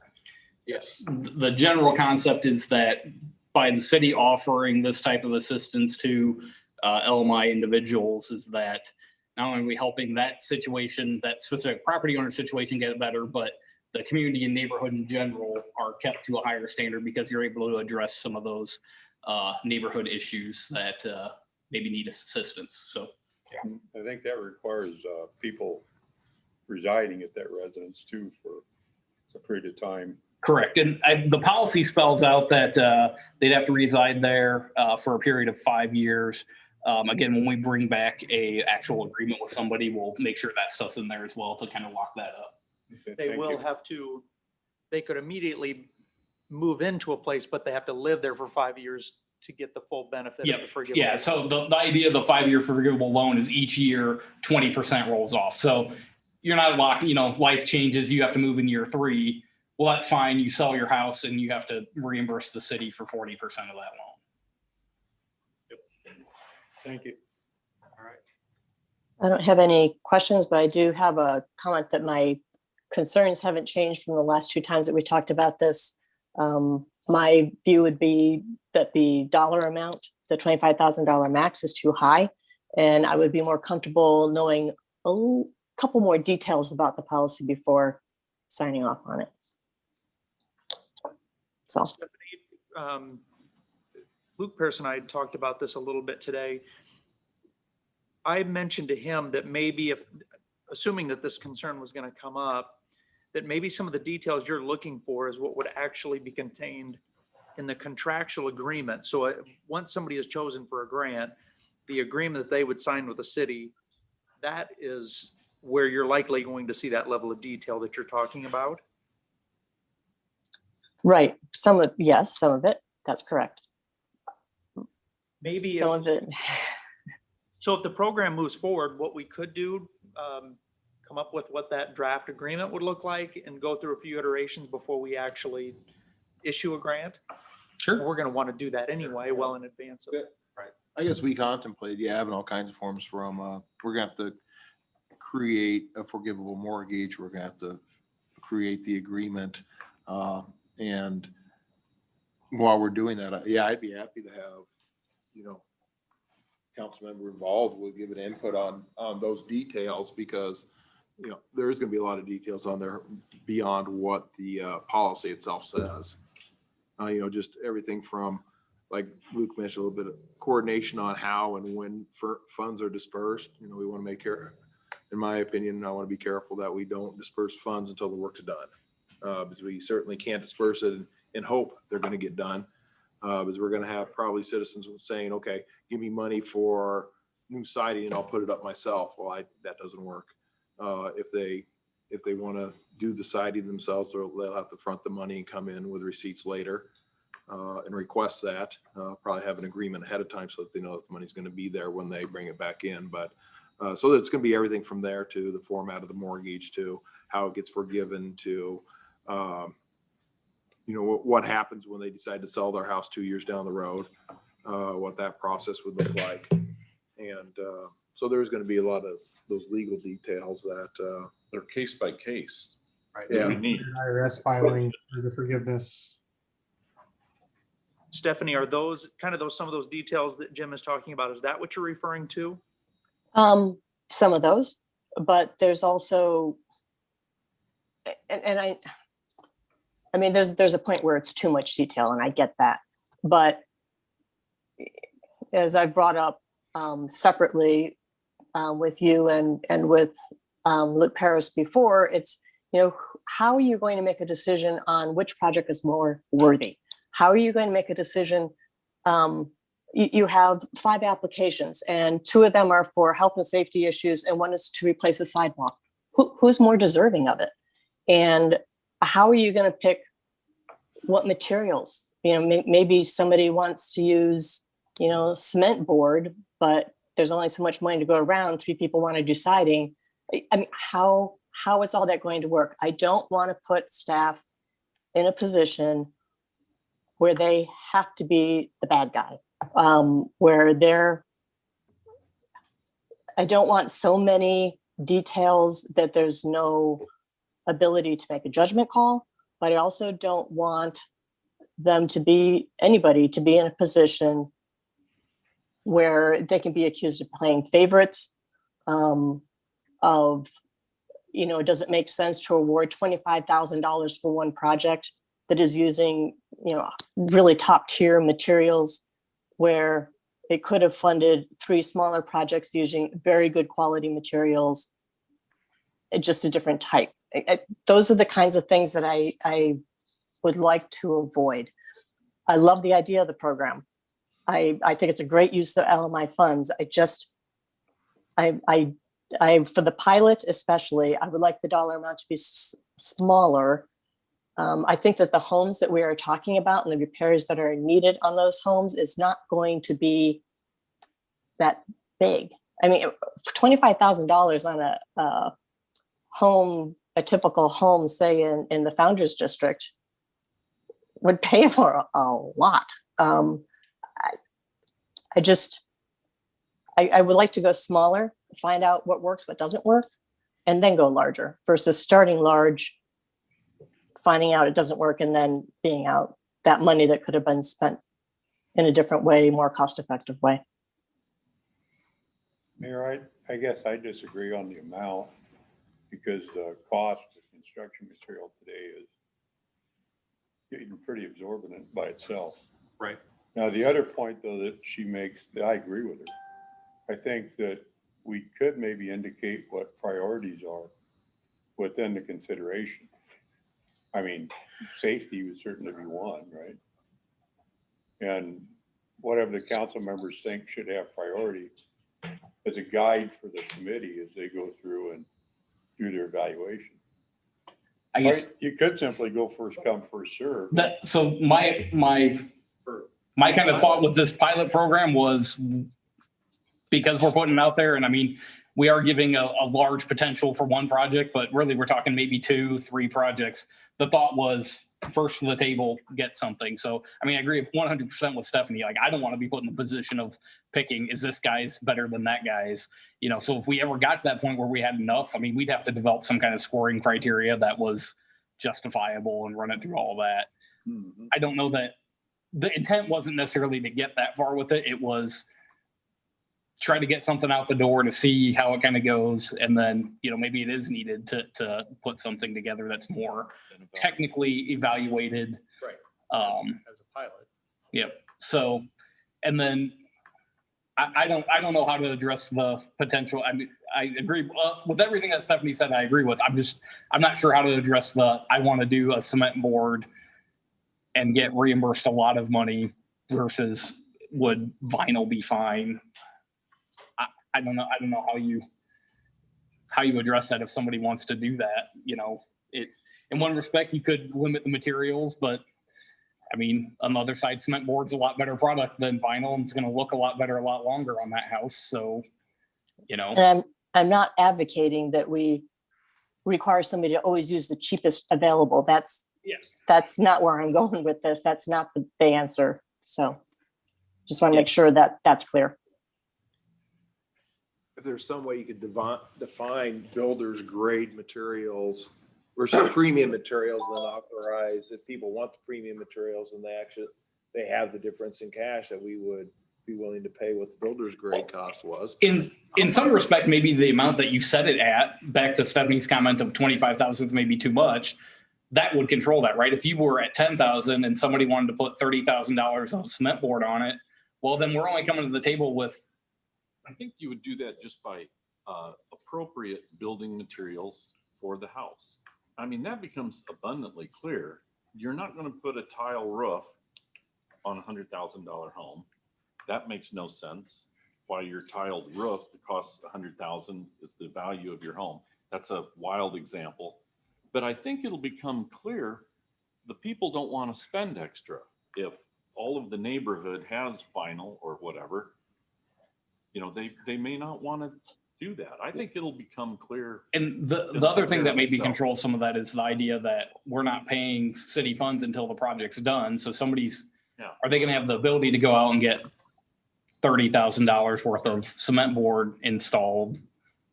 Yes. The general concept is that by the city offering this type of assistance to LMI individuals is that not only are we helping that situation, that specific property owner situation get better, but the community and neighborhood in general are kept to a higher standard because you're able to address some of those neighborhood issues that maybe need assistance. So yeah. I think that requires people residing at that residence too for a period of time. Correct. And the policy spells out that they'd have to reside there for a period of 5 years. Again, when we bring back a actual agreement with somebody, we'll make sure that stuff's in there as well to kind of lock that up. They will have to, they could immediately move into a place, but they have to live there for 5 years to get the full benefit of the forgivable. Yeah, so the idea of the 5-year forgivable loan is each year 20% rolls off. So you're not locked, life changes, you have to move in year 3. Well, that's fine. You sell your house and you have to reimburse the city for 40% of that loan. Yep. Thank you. All right. I don't have any questions, but I do have a comment that my concerns haven't changed from the last 2 times that we talked about this. My view would be that the dollar amount, the $25,000 max, is too high. And I would be more comfortable knowing a couple more details about the policy before signing off on it. So. Stephanie, Luke Pierce and I had talked about this a little bit today. I mentioned to him that maybe if, assuming that this concern was going to come up, that maybe some of the details you're looking for is what would actually be contained in the contractual agreement. So once somebody is chosen for a grant, the agreement that they would sign with the city, that is where you're likely going to see that level of detail that you're talking about. Right. Some of, yes, some of it. That's correct. Maybe some of it. So if the program moves forward, what we could do, come up with what that draft agreement would look like and go through a few iterations before we actually issue a grant. Sure. We're going to want to do that anyway, well in advance of it. Right. I guess we contemplated, having all kinds of forms from, we're gonna have to create a forgivable mortgage. We're gonna have to create the agreement. And while we're doing that, I'd be happy to have, council member involved will give an input on those details, because, there's gonna be a lot of details on there beyond what the policy itself says. Just everything from, like Luke mentioned, a little bit of coordination on how and when funds are dispersed. We want to make care, in my opinion, I want to be careful that we don't disperse funds until the work's done. Because we certainly can't disperse it in hope they're going to get done. Because we're going to have probably citizens saying, okay, give me money for new siding and I'll put it up myself. Well, that doesn't work. If they want to do the siding themselves, they'll have to front the money and come in with receipts later and request that. Probably have an agreement ahead of time so that they know that the money's going to be there when they bring it back in. But so that it's going to be everything from there to the format of the mortgage, to how it gets forgiven, to what happens when they decide to sell their house 2 years down the road, what that process would look like. And so there's going to be a lot of those legal details that They're case by case. right. that Yeah. we need. IRS filing for the forgiveness. Stephanie, are those some of those details that Jim is talking about? Is that what you're referring to? Some of those, but there's also, and I mean, there's a point where it's too much detail, and I get that. But as I've brought up separately with you and with Luke Paris before, it's, how are you going to make a decision on which project is more worthy? How are you going to make a decision? You have 5 applications, and 2 of them are for health and safety issues, and 1 is to replace a sidewalk. Who's more deserving of it? And how are you going to pick what materials? Maybe somebody wants to use, cement board, but there's only so much money to go around. 3 people want to do siding. I mean, how is all that going to work? I don't want to put staff in a position where they have to be the bad guy, I don't want so many details that there's no ability to make a judgment call, but I also don't want anybody to be in a position where they can be accused of playing favorites, does it make sense to award $25,000 for one project that is using, really top tier materials, where it could have funded 3 smaller projects using very good quality materials, just a different type. Those are the kinds of things that I would like to avoid. I love the idea of the program. I think it's a great use of LMI funds. For the pilot especially, I would like the dollar amount to be smaller. I think that the homes that we are talking about and the repairs that are needed on those homes is not going to be that big. I mean, $25,000 on a typical home, say in the Founders District, would pay for a lot. I would like to go smaller, find out what works, what doesn't work, and then go larger versus starting large finding out it doesn't work and then being out that money that could have been spent in a different way, more cost-effective way. Mayor, I guess I disagree on the amount because the cost of construction material today is getting pretty exorbitant by itself. Right. Now, the other point though that she makes, that I agree with her. I think that we could maybe indicate what priorities are within the consideration. I mean, safety would certainly be one, right? And whatever the council members think should have priority as a guide for the committee as they go through and do their evaluation. I guess You could simply go first come, first serve. that, so my kind of thought with this pilot program was, because we're putting it out there, and I mean, we are giving a large potential for one project, but really we're talking maybe 2-3 projects. The thought was first to the table, get something. So, I mean, I agree 100% with Stephanie. Like, I don't want to be put in the position of picking, is this guy's better than that guy's, you know? So if we ever got to that point where we had enough, I mean, we'd have to develop some kind of scoring criteria that was justifiable and run it through all that. Mhm. I don't know that the intent wasn't necessarily to get that far with it. It was try to get something out the door to see how it kind of goes. And then, you know, maybe it is needed to put something together that's more technically evaluated. Right. As a pilot. Yep. So, and then I don't know how to address the potential. I mean, I agree with everything that Stephanie said. I agree with. I'm not sure how to address I want to do a cement board and get reimbursed a lot of money versus would vinyl be fine? I don't know. I don't know how you address that if somebody wants to do that. You know, in one respect, you could limit the materials, but I mean, on the other side, cement board's a lot better product than vinyl, and it's going to look a lot better a lot longer on that house. So, you know, And I'm not advocating that we require somebody to always use the cheapest available. That's not where I'm going with this. That's not the answer. So just want to make sure that that's clear. If there's some way you could define builder's grade materials versus premium materials, then authorize, if people want the premium materials and they have the difference in cash, that we would be willing to pay what the builder's grade cost was. In some respect, maybe the amount that you set it at, back to Stephanie's comment of 25,000 is maybe too much, that would control that, right? If you were at 10,000 and somebody wanted to put $30,000 of cement board on it, well, then we're only coming to the table with. I think you would do that just by appropriate building materials for the house. I mean, that becomes abundantly clear. You're not going to put a tile roof on a $100,000 home. That makes no sense. Why your tiled roof that costs $100,000 is the value of your home. That's a wild example. But I think it'll become clear the people don't want to spend extra. If all of the neighborhood has vinyl or whatever, you know, they may not want to do that. I think it'll become clear. And the other thing that maybe controls some of that is the idea that we're not paying city funds until the project's done. So are they going to have the ability to go out and get $30,000 worth of cement board installed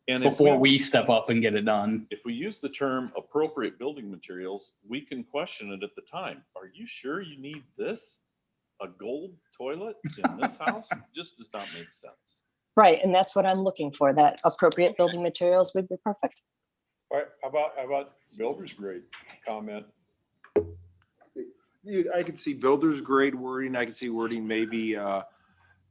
And before we step up and get it done? If we use the term appropriate building materials, we can question it at the time. Are you sure you need this? A gold toilet in this house? Just does not make sense. Right. And that's what I'm looking for. That appropriate building materials would be perfect. All right, how about builder's grade comment? I could see builder's grade wording. I could see wording maybe,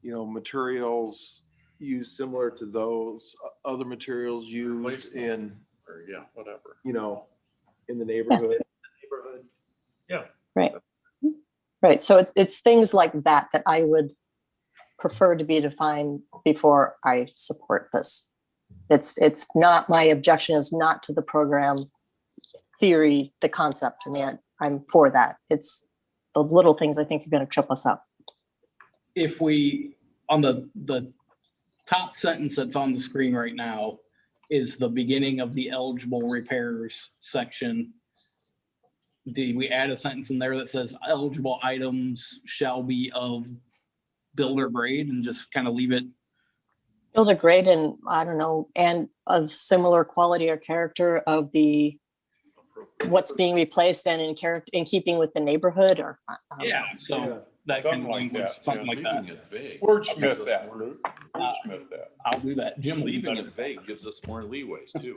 materials used similar to those other materials used in, Or whatever. In the neighborhood. Yeah. Right. Right. So it's things like that I would prefer to be defined before I support this. It's not, my objection is not to the program theory, the concept. I mean, I'm for that. It's the little things I think are going to trip us up. If we, on the top sentence that's on the screen right now is the beginning of the eligible repairs section. Do we add a sentence in there that says eligible items shall be of builder grade and just kind of leave it? Builder grade and I don't know, and of similar quality or character of the what's being replaced then in character, in keeping with the neighborhood or? Yeah, so that Something can like language, that. something like that. Leaving it vague. Wordsmith that, Luke. Wordsmith that. I'll do that. Jim, Leaving leaving it vague gives us more leeway too.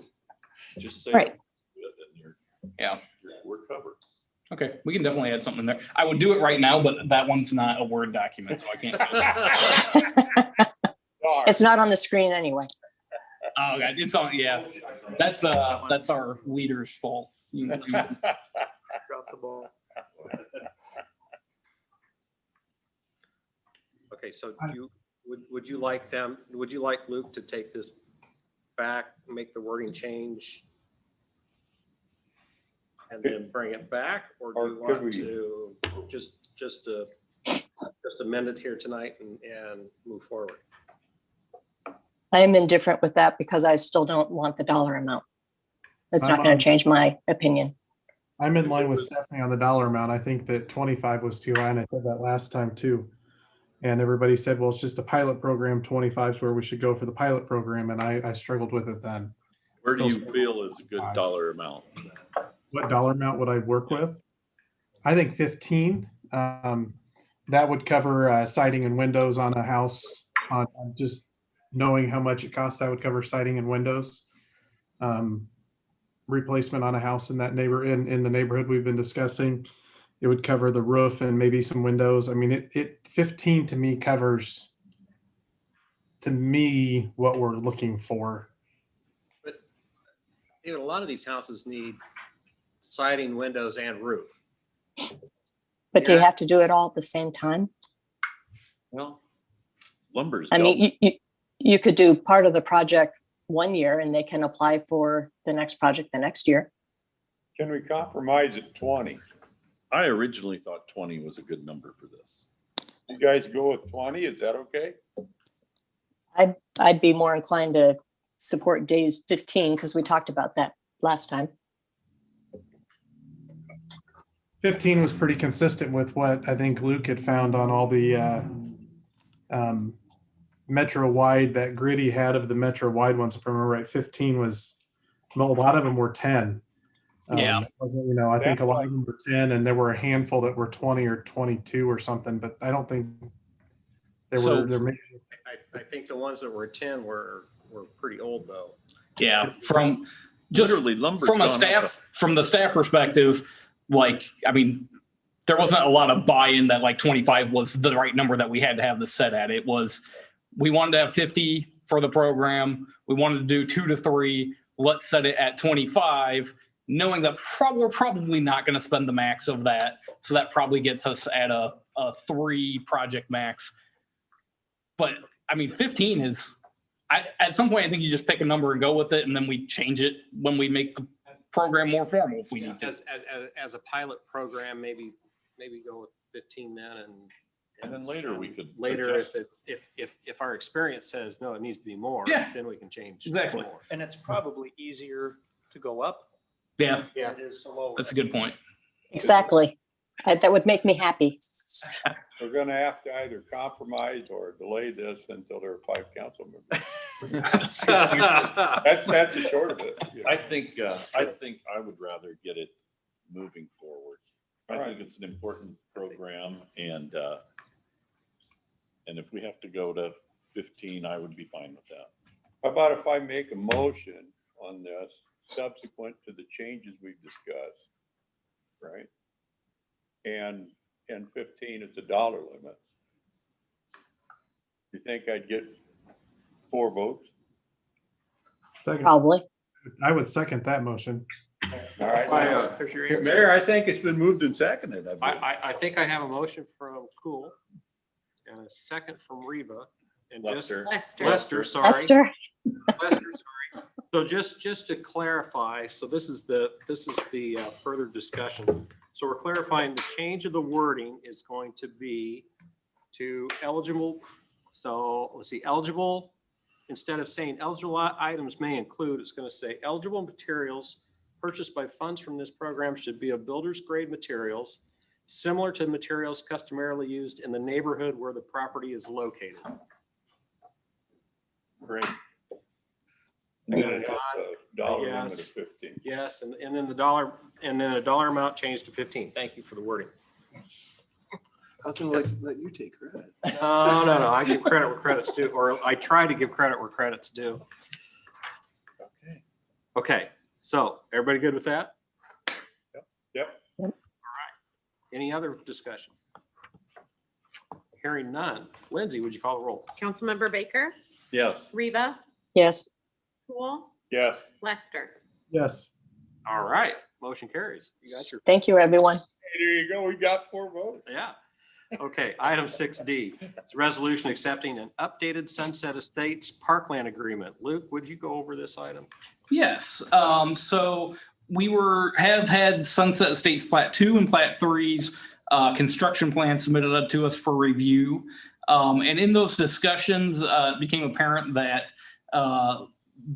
Just say. Right. And you're, Yeah. we're covered. Okay, we can definitely add something in there. I would do it right now, but that one's not a Word document, so I can't. It's not on the screen anyway. Oh, God, it's on, yeah. That's our leader's fault. Drop the ball. Okay, so would you like Luke to take this back, make the wording change? And then bring it back, or do you want to just amend it here tonight and move forward? I am indifferent with that because I still don't want the dollar amount. It's not going to change my opinion. I'm in line with Stephanie on the dollar amount. I think that 25 was too high, and I said that last time too. And everybody said, well, it's just a pilot program. 25 is where we should go for the pilot program. And I struggled with it then. Where do you feel is a good dollar amount? What dollar amount would I work with? I think 15. That would cover siding and windows on a house. On just knowing how much it costs, that would cover siding and windows. Replacement on a house in that in the neighborhood we've been discussing. It would cover the roof and maybe some windows. I mean, it 15 to me covers what we're looking for. But David, a lot of these houses need siding, windows, and roof. But do you have to do it all at the same time? Well, lumber's. I mean, you could do part of the project one year and they can apply for the next project the next year. Can we compromise at 20? I originally thought 20 was a good number for this. You guys go with 20, is that okay? I'd be more inclined to support Dave's 15 because we talked about that last time. 15 was pretty consistent with what I think Luke had found on all the Metro wide, that grid he had of the Metro wide ones. If I remember right, 15 was, a lot of them were 10. Yeah. Wasn't, I think a lot of them were 10 and there were a handful that were 20 or 22 or something, but I don't think there were. I think the ones that were 10 were pretty old though. Yeah, from just Literally, lumber's from the staff perspective, like, I mean, there wasn't a lot of buy-in that like 25 was the right number that we had to have this set at. It was, we wanted to have 50 for the program. We wanted to do 2 to 3. Let's set it at 25, knowing that we're probably not going to spend the max of that. So that probably gets us at a 3 project max. But I mean, 15 is, at some point, I think you just pick a number and go with it. And then we change it when we make the program more formal if we need to. As a pilot program, maybe go with 15 then and then later we could adjust. if our experience says no, it needs to be more, then we can change. Exactly. More. And it's probably easier to go up. Yeah, It is to lower. that's a good point. Exactly. That would make me happy. We're going to have to either compromise or delay this until there are 5 council members. That's the short of it. I think I would rather get it moving forward. I think it's an important program, and if we have to go to 15, I would be fine with that. How about if I make a motion on this subsequent to the changes we've discussed, right? And 15 is the dollar limit. You think I'd get 4 votes? Probably. I would second that motion. All right. There's your answer. Mayor, I think it's been moved and seconded. I think I have a motion from Cool and a second from Reba and Lester. Lester, sorry. Lester? Lester, sorry. So just to clarify, so this is the further discussion. So we're clarifying the change of the wording is going to be to eligible. So let's see, eligible, instead of saying eligible items may include, it's going to say eligible materials purchased by funds from this program should be of builder's grade materials, similar to materials customarily used in the neighborhood where the property is located. Great. And then it has a dollar limit of Yes. 15. Yes, and then a dollar amount changed to 15. Thank you for the wording. I was gonna let you take credit. No. I give credit where credit's due, or I try to give credit where credit's due. Okay. Okay, so everybody good with that? Yep. Any other discussion? Hearing none. Lindsay, would you call the roll? Councilmember Baker, Yes. Reba, Yes. Poole, Yes. Lester. Yes. All right, motion carries. You got your, Thank you, everyone. Hey, there you go. We got 4 votes. yeah. Okay, item 6D, resolution accepting an updated Sunset Estates Parkland agreement. Luke, would you go over this item? Yes, so we have had Sunset Estates Plat 2 and Plat 3's construction plans submitted up to us for review. And in those discussions, it became apparent that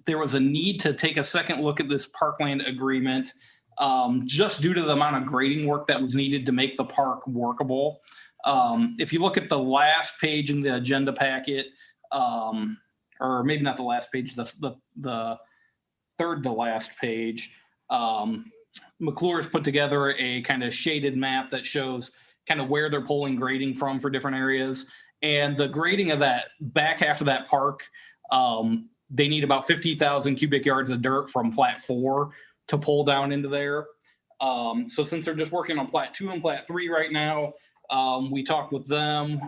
there was a need to take a second look at this Parkland agreement just due to the amount of grading work that was needed to make the park workable. If you look at the last page in the agenda packet, or maybe not the last page, the third to last page, McClure's put together a kind of shaded map that shows kind of where they're pulling grading from for different areas. And the grading of that back half of that park, they need about 50,000 cubic yards of dirt from Plat 4 to pull down into there. So since they're just working on Plat 2 and Plat 3 right now, we talked with them,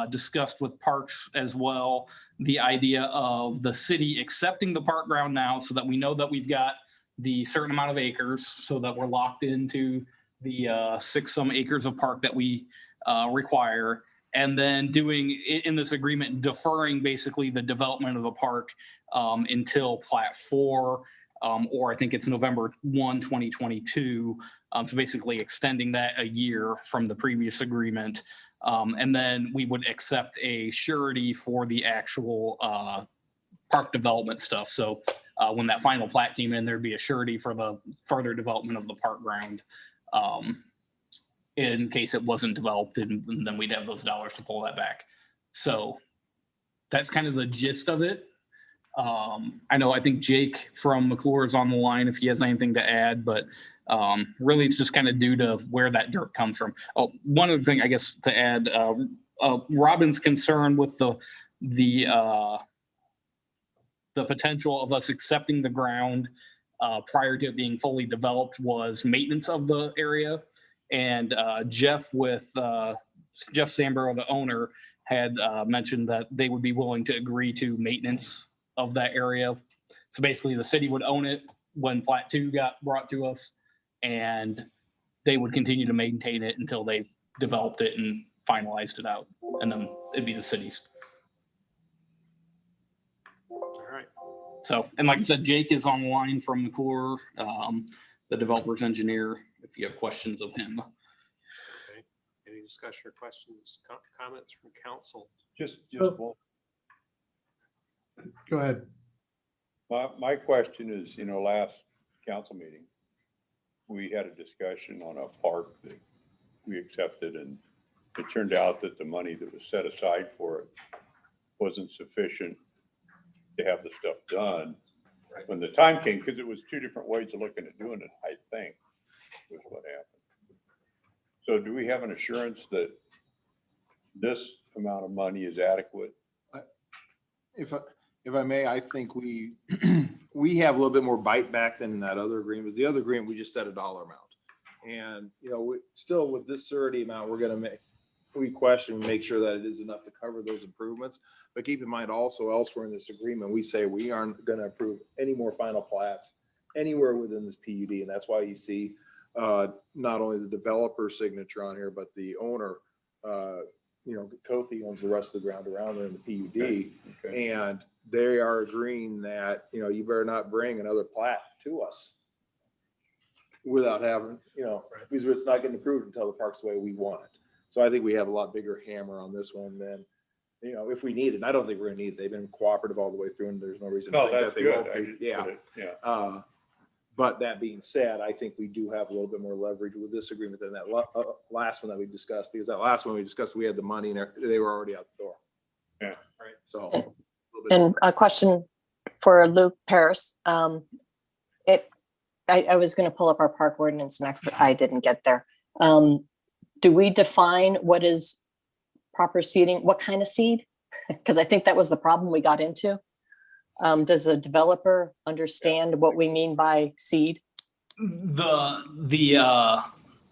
discussed with Parks as well, the idea of the city accepting the park ground now so that we know that we've got the certain amount of acres so that we're locked into the 6-some acres of park that we require. And then doing in this agreement, deferring basically the development of the park until Plat 4, or I think it's November 1, 2022. So basically extending that a year from the previous agreement. And then we would accept a surety for the actual park development stuff. So when that final plat came in, there'd be a surety for the further development of the park ground in case it wasn't developed, and then we'd have those dollars to pull that back. So that's kind of the gist of it. I think Jake from McClure is on the line if he has anything to add, but really it's just kind of due to where that dirt comes from. Oh, one other thing I guess to add, Robin's concern with the potential of us accepting the ground prior to it being fully developed was maintenance of the area. And Jeff Samborough, the owner, had mentioned that they would be willing to agree to maintenance of that area. So basically the city would own it when Plat 2 got brought to us, and they would continue to maintain it until they've developed it and finalized it out. And then it'd be the city's. All right. So, and like I said, Jake is on the line from McClure, the developer's engineer, if you have questions of him. Okay. Any discussion or questions, comments from council? Just one. Go ahead. My question is, last council meeting, we had a discussion on a park that we accepted, and it turned out that the money that was set aside for it wasn't sufficient to have the stuff done when the time came, because it was 2 different ways of looking at doing it, I think, was what happened. So do we have an assurance that this amount of money is adequate? If I may, I think we have a little bit more bite back than that other agreement. The other agreement, we just set a dollar amount. And, we still with this surety amount, we make sure that it is enough to cover those improvements. But keep in mind also elsewhere in this agreement, we say we aren't going to approve any more final plats anywhere within this PUD. And that's why you see not only the developer's signature on here, but the owner, Kothi owns the rest of the ground around there in the PUD. Okay. And they are agreeing that, you better not bring another plat to us without having, because it's not getting approved until the park's the way we want it. So I think we have a lot bigger hammer on this one than, if we need it. And I don't think we're gonna need it. They've been cooperative all the way through, and there's no reason to think that they won't be. Yeah. But that being said, I think we do have a little bit more leverage with this agreement than that last one that we discussed, because that last one we discussed, we had the money and they were already out the door. Yeah. Right. So. And a question for Luke Paris. I was going to pull up our park ordinance and I didn't get there. Do we define what is proper seeding? What kind of seed? Because I think that was the problem we got into. Does a developer understand what we mean by seed? I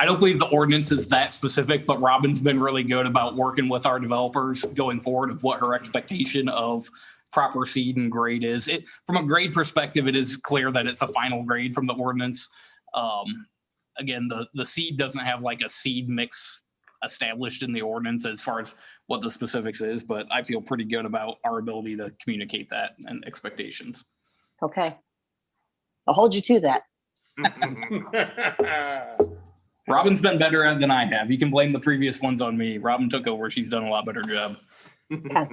don't believe the ordinance is that specific, but Robin's been really good about working with our developers going forward of what her expectation of proper seed and grade is. From a grade perspective, it is clear that it's a final grade from the ordinance. Again, the seed doesn't have like a seed mix established in the ordinance as far as what the specifics is, but I feel pretty good about our ability to communicate that and expectations. Okay. I'll hold you to that. Robin's been better at it than I have. You can blame the previous ones on me. Robin took over. She's done a lot better job. Okay.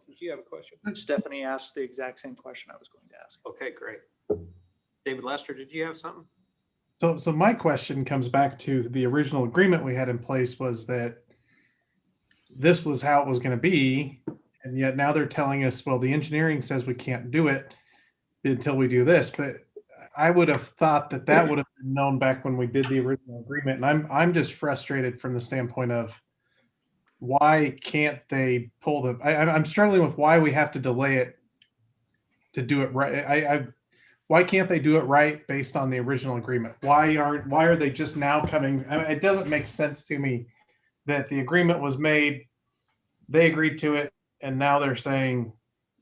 If you have a question, Stephanie asked the exact same question I was going to ask. Okay, great. David Lester, did you have something? So my question comes back to the original agreement we had in place was that this was how it was going to be. And yet now they're telling us, well, the engineering says we can't do it until we do this. But I would have thought that that would have been known back when we did the original agreement. And I'm just frustrated from the standpoint of why can't they pull the, I'm struggling with why we have to delay it to do it right. Why can't they do it right based on the original agreement? Why are they just now coming? I mean, it doesn't make sense to me that the agreement was made, they agreed to it, and now they're saying,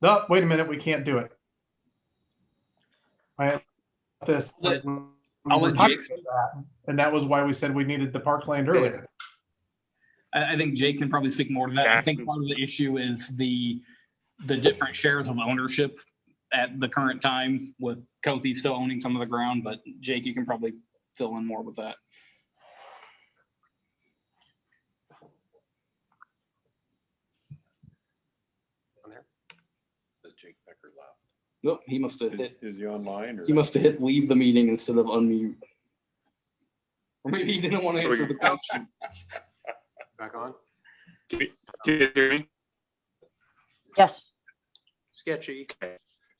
no, wait a minute, we can't do it. And that was why we said we needed the parkland earlier. I think Jake can probably speak more to that. I think part of the issue is the different shares of ownership at the current time, with Cothey still owning some of the ground, but Jake, you can probably fill in more with that. Is Jake Becker left? Nope, he must have hit. Is he online or? He must have hit leave the meeting instead of unmute. Or maybe he didn't want to answer the question. Back on? Can you hear me? Yes. Sketchy.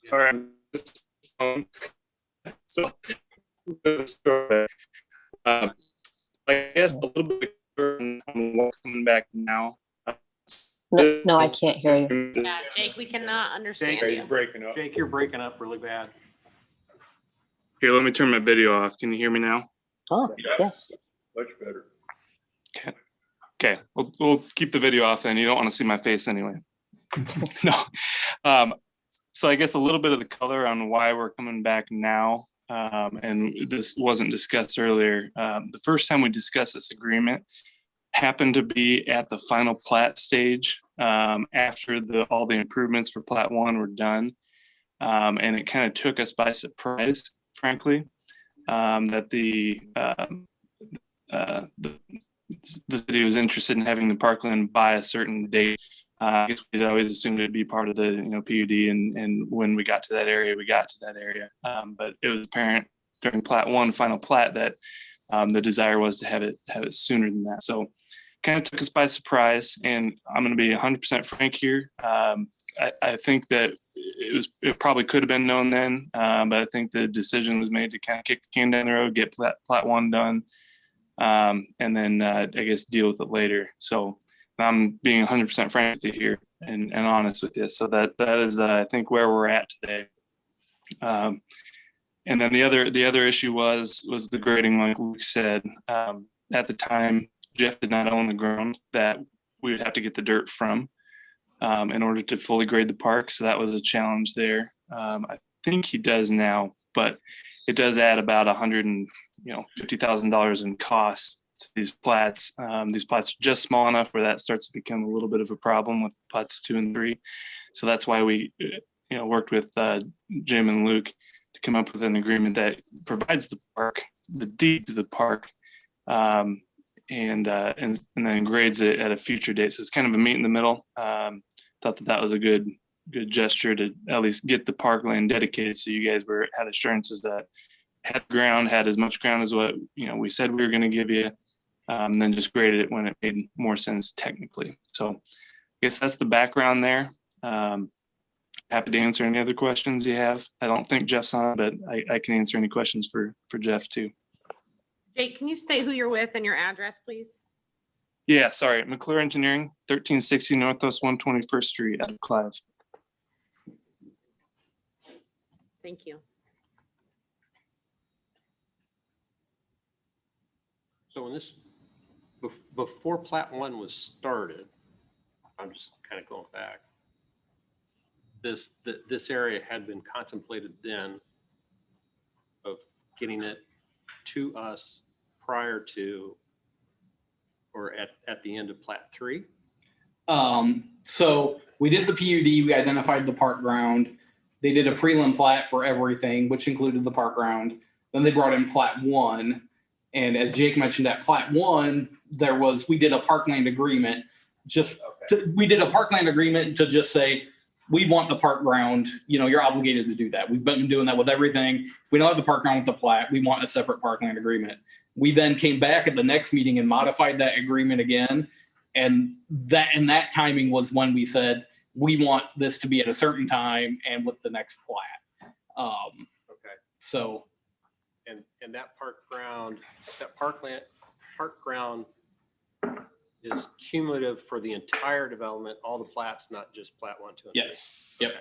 Sorry, I'm just so I guess a little bit on what's coming back now. No, I can't hear you. Yeah, Jake, we cannot understand Jake, you. Breaking up. Jake, you're breaking up really bad. Here, let me turn my video off. Can you hear me now? Oh, yes. Much better. Okay, we'll keep the video off then. You don't want to see my face anyway. No. So I guess a little bit of the color on why we're coming back now, and this wasn't discussed earlier. The first time we discussed this agreement happened to be at the final plat stage after all the improvements for Plat 1 were done. And it kind of took us by surprise, frankly, that the city was interested in having the Parkland by a certain date. I guess we'd always assumed it'd be part of the PUD, and when we got to that area, we got to that area. But it was apparent during Plat 1, final plat, that the desire was to have it sooner than that. So kind of took us by surprise, and I'm going to be 100% frank here. I think that it probably could have been known then, but I think the decision was made to kind of kick the can down the road, get Plat 1 done, and then I guess deal with it later. So I'm being 100% frank with you here and honest with you. So that is, I think, where we're at today. And then the other issue was the grading, like Luke said. At the time, Jeff did not own the ground that we would have to get the dirt from in order to fully grade the park. So that was a challenge there. I think he does now, but it does add about $150,000 in costs to these plats. These plats are just small enough where that starts to become a little bit of a problem with plats 2 and 3. So that's why we worked with Jim and Luke to come up with an agreement that provides the park, the deed to the park, and then grades it at a future date. So it's kind of a meet in the middle. Thought that was a good gesture to at least get the parkland dedicated, so you guys had assurances that had ground, had as much ground as what we said we were going to give you, then just graded it when it made more sense technically. So I guess that's the background there. Happy to answer any other questions you have. I don't think Jeff's on, but I can answer any questions for Jeff too. Jake, can you state who you're with and your address, please? Yeah, sorry. McClure Engineering, 1360 Northwest 121st Street out of Clive. Thank you. So when this, before Plat 1 was started, I'm just kind of going back. This area had been contemplated then of getting it to us prior to or at the end of Plat 3. So we did the PUD, we identified the park ground. They did a prelim plat for everything, which included the park ground. Then they brought in Plat 1. And as Jake mentioned, at Plat 1, we did a parkland agreement. We did a parkland agreement to just say, we want the park ground, you're obligated to do that. We've been doing that with everything. If we don't have the park ground with the plat, we want a separate parkland agreement. We then came back at the next meeting and modified that agreement again. And that timing was when we said, we want this to be at a certain time and with the next plat. Okay. So. And that park ground is cumulative for the entire development, all the plats, not just Plat 1, 2, and 3. Yes. Yep.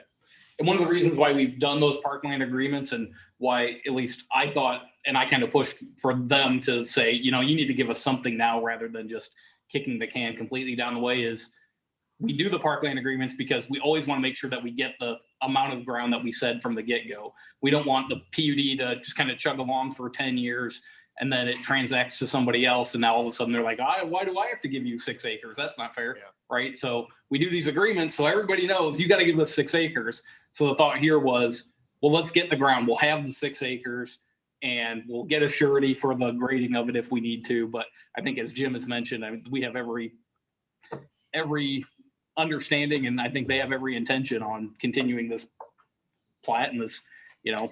And one of the reasons why we've done those parkland agreements and why at least I thought, and I kind of pushed for them to say, you need to give us something now rather than just kicking the can completely down the way, is we do the parkland agreements because we always want to make sure that we get the amount of ground that we said from the get-go. We don't want the PUD to just kind of chug along for 10 years and then it transacts to somebody else. And now all of a sudden they're like, why do I have to give you 6 acres? That's not fair. Yeah. Right. So we do these agreements so everybody knows you got to give us 6 acres. So the thought here was, well, let's get the ground. We'll have the 6 acres and we'll get a surety for the grading of it if we need to. But I think as Jim has mentioned, we have every understanding, and I think they have every intention on continuing this plat and this,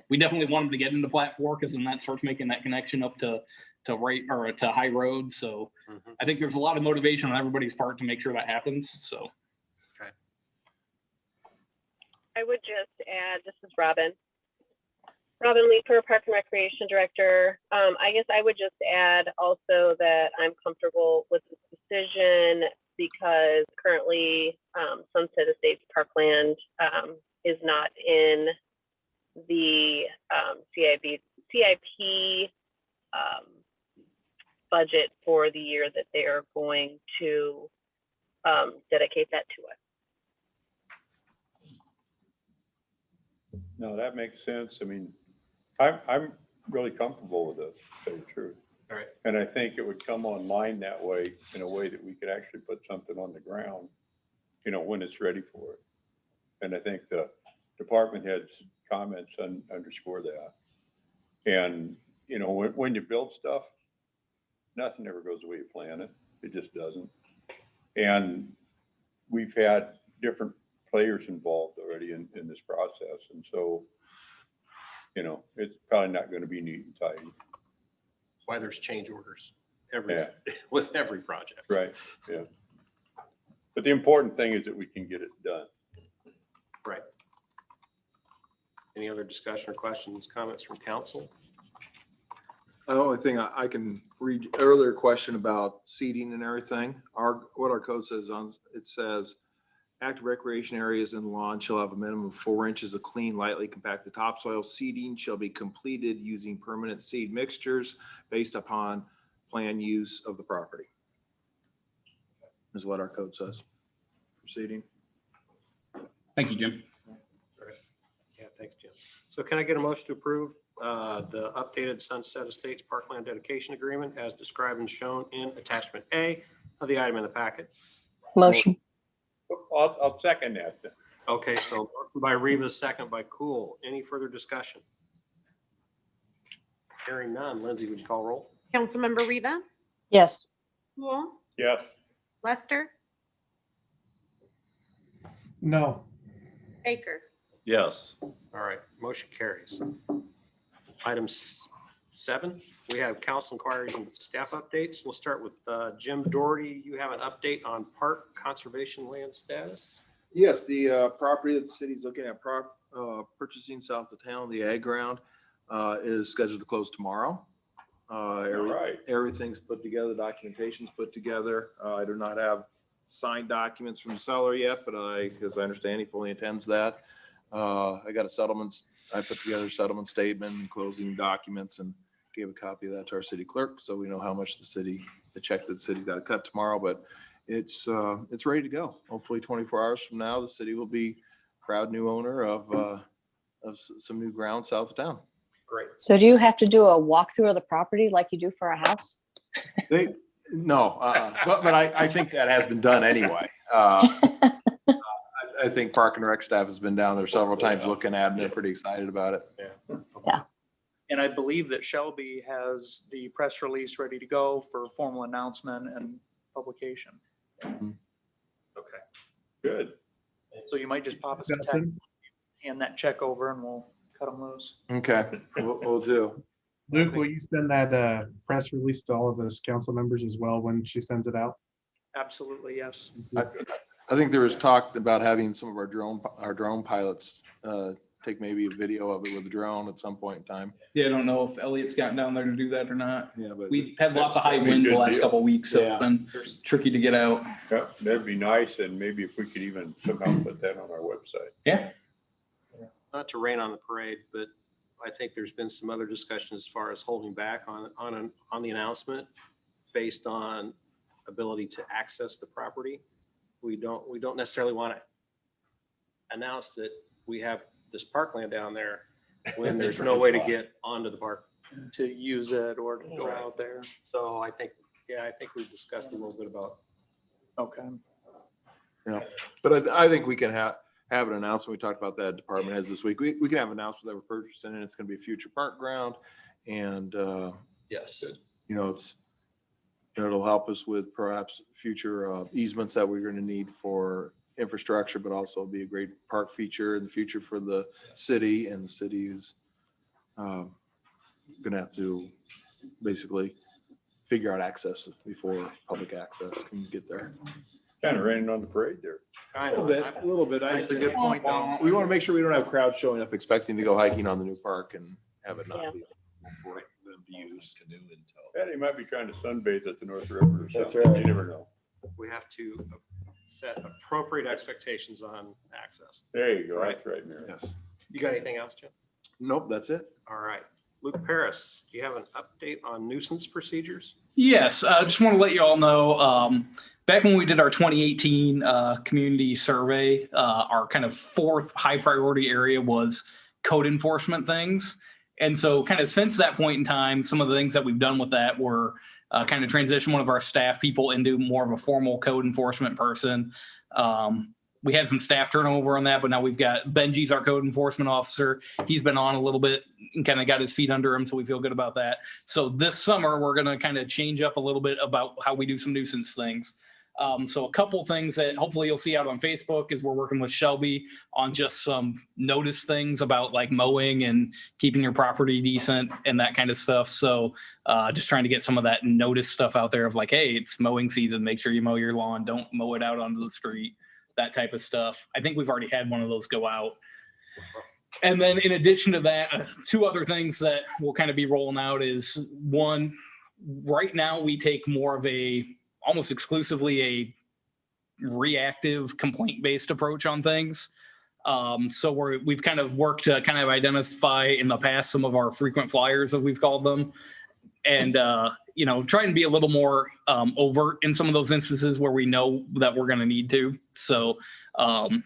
we definitely want them to get into Plat 4 because then that starts making that connection up to High Road. So I think there's a lot of motivation on everybody's part to make sure that happens. So. Okay. I would just add, this is Robin Leeper, Park and Recreation Director. I guess I would just add also that I'm comfortable with this decision because currently Sunset Estates Parkland is not in the CIP budget for the year that they are going to dedicate that to us. No, that makes sense. I mean, I'm really comfortable with this, to tell you the truth. All right. And I think it would come online that way, in a way that we could actually put something on the ground, when it's ready for it. And I think the department head's comments underscore that. And, when you build stuff, nothing ever goes the way you plan it. It just doesn't. And we've had different players involved already in this process. And so, it's probably not going to be neat and tidy. That's why there's change orders with every project. Right. Yeah. But the important thing is that we can get it done. Right. Any other discussion or questions, comments from council? The only thing I can read earlier question about seating and everything. What our code says it says active recreation areas in the lawn shall have a minimum of 4 inches of clean, lightly compacted topsoil. Seeding shall be completed using permanent seed mixtures based upon planned use of the property. Is what our code says. Seeding. Thank you, Jim. Yeah, thanks, Jim. So can I get a motion to approve the updated Sunset Estates Parkland dedication agreement as described and shown in attachment A of the item in the packet? Motion. I'll second that then. Okay, so motion by Reva, second by Cool. Any further discussion? Hearing none. Lindsay, would you call roll? Councilmember Reva, Yes. Cool, Yes. Lester, No. Baker. Yes. All right, motion carries. Item 7, we have council inquiries and staff updates. We'll start with Jim Doherty. You have an update on park conservation land status? Yes, the property that the city's looking at purchasing south of town, the ag ground, is scheduled to close tomorrow. Right. Everything's put together, documentation's put together. I do not have signed documents from the seller yet, but as I understand, he fully intends that. I got a settlement, I put together a settlement statement and closing documents and gave a copy of that to our city clerk, so we know how much the check that the city got to cut tomorrow, but it's ready to go. Hopefully 24 hours from now, the city will be proud new owner of some new ground south of town. Great. So do you have to do a walkthrough of the property like you do for a house? No, but I think that has been done anyway. I think Park and Rec staff has been down there several times looking at it, and they're pretty excited about it. Yeah. And I believe that Shelby has the press release ready to go for formal announcement and publication. Okay. Good. So you might just pop us a text, hand that check over, and we'll cut them loose. Okay, we'll do. Luke, will you send that press release to all of us council members as well when she sends it out? Absolutely, yes. I think there was talk about having some of our drone pilots take maybe a video of it with a drone at some point in time. Yeah, I don't know if Elliot's gotten down there to do that or not. Yeah, but We had lots of high That'd be a wind the good last deal. couple of weeks, so it's Yeah. been tricky to get out. Yeah, that'd be nice, and maybe if we could even somehow put that on our website. Yeah. Not to rain on the parade, but I think there's been some other discussion as far as holding back on the announcement based on ability to access the property. We don't necessarily want to announce that we have this parkland down there when there's no way to get onto the park. To use it or to go out there. So I think we've discussed a little bit about. Okay. Yeah, but I think we can have an announcement. We talked about that department heads this week. We can have an announcement that we're purchasing, and it's going to be a future park ground. And, Yes. it'll help us with perhaps future easements that we're going to need for infrastructure, but also be a great park feature in the future for the city, and the city is going to have to basically figure out access before public access can get there. Kind of raining on the parade there. Kind of. A little bit. That's a good point, though. We want to make sure we don't have crowds showing up expecting to go hiking on the new park and have it not Yeah. be for them to use. Yeah, they might be trying to sunbathe at the North River or That's something. right. You never know. We have to set appropriate expectations on access. There you go. Right. That's right, Mary. Yes. You got anything else, Jim? Nope, that's it. All right. Luke Paris, do you have an update on nuisance procedures? Yes, I just want to let you all know, back when we did our 2018 community survey, our kind of fourth high priority area was code enforcement things. And so kind of since that point in time, some of the things that we've done with that were kind of transition one of our staff people into more of a formal code enforcement person. We had some staff turnover on that, but now we've got Benji's our code enforcement officer. He's been on a little bit and kind of got his feet under him, so we feel good about that. So this summer, we're going to kind of change up a little bit about how we do some nuisance things. So a couple things that hopefully you'll see out on Facebook is we're working with Shelby on just some notice things about like mowing and keeping your property decent and that kind of stuff. So just trying to get some of that notice stuff out there of like, hey, it's mowing season. Make sure you mow your lawn. Don't mow it out onto the street. That type of stuff. I think we've already had one of those go out. And then in addition to that, two other things that will kind of be rolling out is one, right now we take more of almost exclusively a reactive complaint-based approach on things. So we've kind of worked to kind of identify in the past some of our frequent flyers, as we've called them, and try and be a little more overt in some of those instances where we know that we're going to need to. So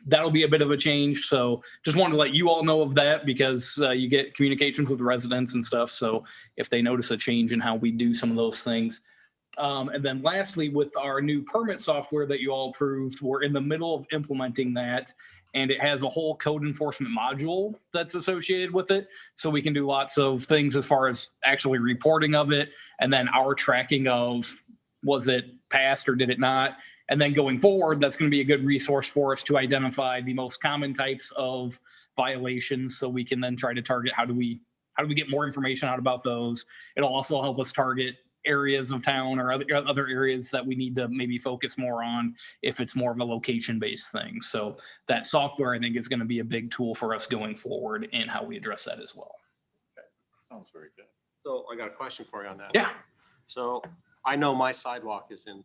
that'll be a bit of a change. So just wanted to let you all know of that because you get communications with residents and stuff. So if they notice a change in how we do some of those things. And then lastly, with our new permit software that you all approved, we're in the middle of implementing that. And it has a whole code enforcement module that's associated with it. So we can do lots of things as far as actually reporting of it. And then our tracking of, was it passed or did it not? And then going forward, that's going to be a good resource for us to identify the most common types of violations. So we can then try to target how do we get more information out about those. It'll also help us target areas of town or other areas that we need to maybe focus more on if it's more of a location-based thing. So that software, I think, is going to be a big tool for us going forward in how we address that as well. Sounds very good. So I got a question for you on that. Yeah. So I know my sidewalk is in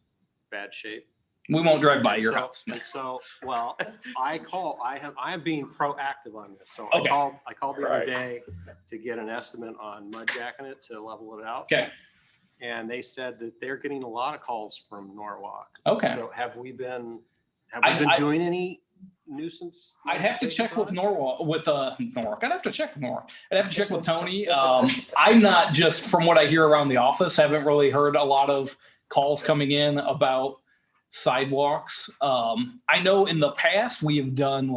bad shape. We won't drive by And your so- house. And so, well, I am being proactive on this. So Okay. I called the other Right. day to get an estimate on mud jacking it to level it out. Okay. And they said that they're getting a lot of calls from Norwalk. Okay. So have we been I- doing any nuisance? I'd have to check with notifications Norwalk. I'd have to check with Norwalk. I'd have to check with Tony. I'm not just from what I hear around the office, haven't really heard a lot of calls coming in about sidewalks. I know in the past we have done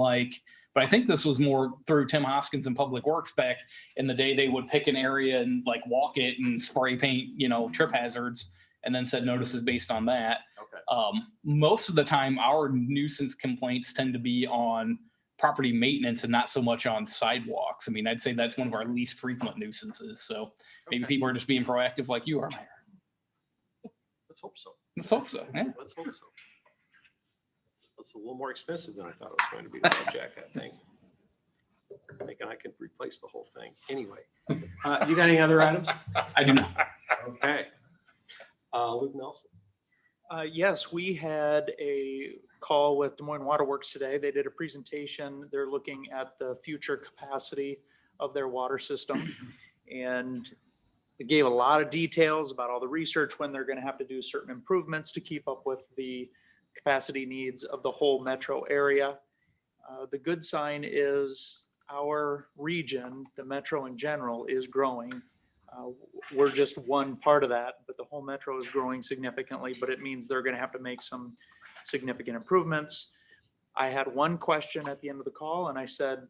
but I think this was more through Tim Hoskins and Public Works back in the day. They would pick an area and walk it and spray paint, trip hazards, and then set notices based on that. Okay. Most of the time, our nuisance complaints tend to be on property maintenance and not so much on sidewalks. I mean, I'd say that's one of our least frequent nuisances. So maybe Okay. people are just being proactive like you are, Mayor. Let's hope so. Let's hope so. Yeah. Let's hope so. It's a little more expensive than I thought it was going to be to mud jack that thing. Thinking I could replace the whole thing. Anyway, you got any other items? I do not. Okay. Luke Nelson. Yes, we had a call with Des Moines Waterworks today. They did a presentation. They're looking at the future capacity of their water system. And it gave a lot of details about all the research, when they're going to have to do certain improvements to keep up with the capacity needs of the whole metro area. The good sign is our region, the metro in general, is growing. We're just one part of that, but the whole metro is growing significantly, but it means they're going to have to make some significant improvements. I had one question at the end of the call, and I said,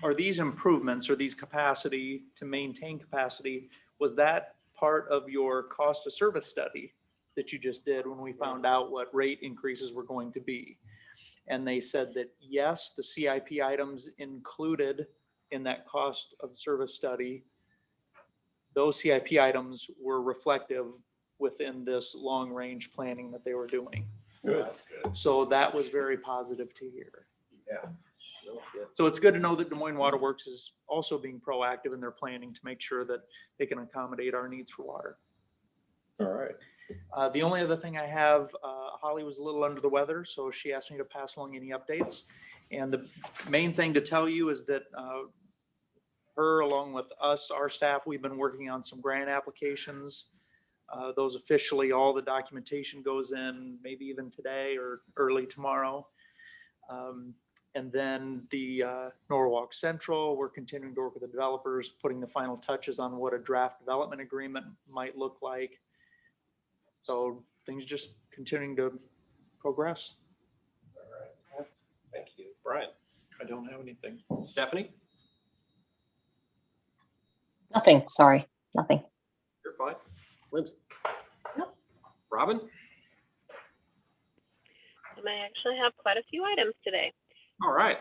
are these improvements or these capacity to maintain capacity, was that part of your cost of service study that you just did when we found out what rate increases were going to be? And they said that yes, the CIP items included in that cost of service study, those CIP items were reflective within this long range planning that they were doing. Good. That's good. So that was very positive to hear. Yeah. So it's good to know that Des Moines Waterworks is also being proactive in their planning to make sure that they can accommodate our needs for water. All right. The only other thing I have, Holly was a little under the weather, so she asked me to pass along any updates. And the main thing to tell you is that her, along with us, our staff, we've been working on some grant applications. Those officially, all the documentation goes in maybe even today or early tomorrow. And then the Norwalk Central, we're continuing to work with the developers, putting the final touches on what a draft development agreement might look like. So things just continuing to progress. All right. Thank you. Brian. I don't have anything. Stephanie, Nothing, sorry, nothing. you're fine. Lindsay. Robin. I actually have quite a few items today. All right.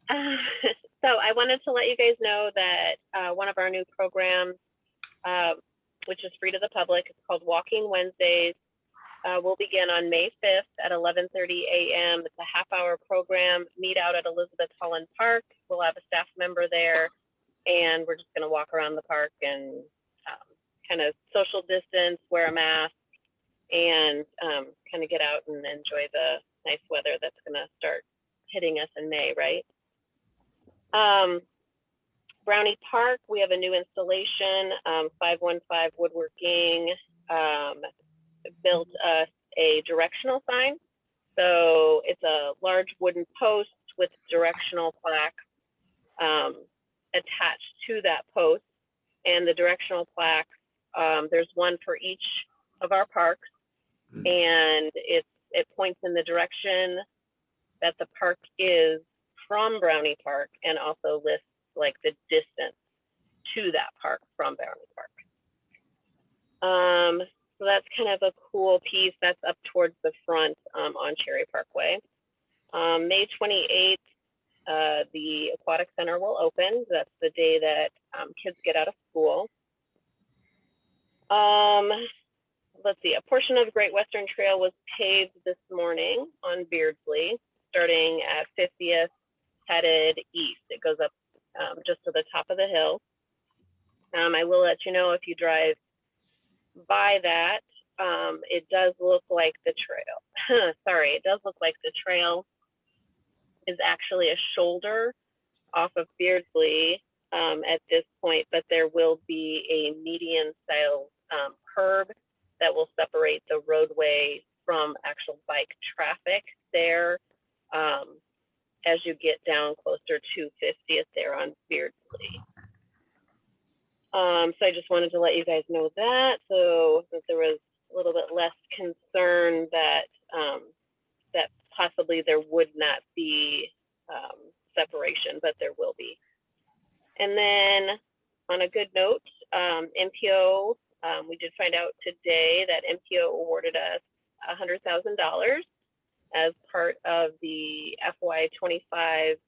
So I wanted to let you guys know that one of our new programs, which is free to the public, it's called Walking Wednesdays, will begin on May 5th at 11:30 a.m. It's a half-hour program. Meet out at Elizabeth Holland Park. We'll have a staff member there, and we're just going to walk around the park and kind of social distance, wear a mask, and kind of get out and enjoy the nice weather that's going to start hitting us in May, right? Brownie Park, we have a new installation. 515 Woodworking built us a directional sign. So it's a large wooden post with directional plaque attached to that post. And the directional plaque, there's one for each of our parks. And it points in the direction that the park is from Brownie Park, and also lists like the distance to that park from Brownie Park. So that's kind of a cool piece that's up towards the front on Cherry Parkway. May 28th, the Aquatic Center will open. That's the day that kids get out of school. Let's see, a portion of the Great Western Trail was paved this morning on Beardsley, starting at 50th, headed east. It goes up just to the top of the hill. I will let you know if you drive by that. It does look like the trail. Sorry, it does look like the trail is actually a shoulder off of Beardsley at this point, but there will be a median style curb that will separate the roadway from actual bike traffic there as you get down closer to 50th there on Beardsley. So I just wanted to let you guys know that, so that there was a little bit less concern that that possibly there would not be separation, but there will be. And then on a good note, MPO, we did find out today that MPO awarded us $100,000 as part of the FY25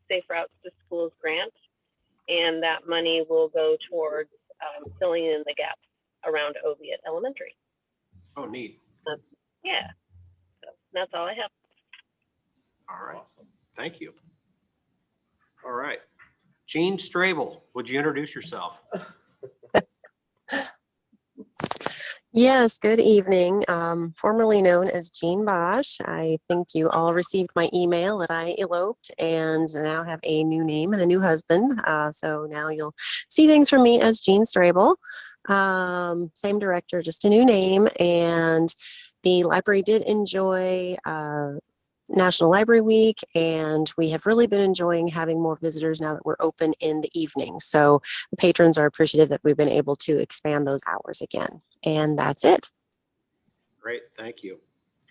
Safe Routes to Schools grant. And that money will go towards filling in the gaps around Oviatt Elementary. Oh, neat. Yeah, so that's all I have. All right. Awesome. Thank you. All right. Jean Strable, would you introduce yourself? Yes, good evening. Formerly known as Jean Bosch. I think you all received my email that I eloped and now have a new name and a new husband. So now you'll see things from me as Jean Strable. Same director, just a new name. And the library did enjoy National Library Week, and we have really been enjoying having more visitors now that we're open in the evening. So the patrons are appreciative that we've been able to expand those hours again. And that's it. Great, thank you.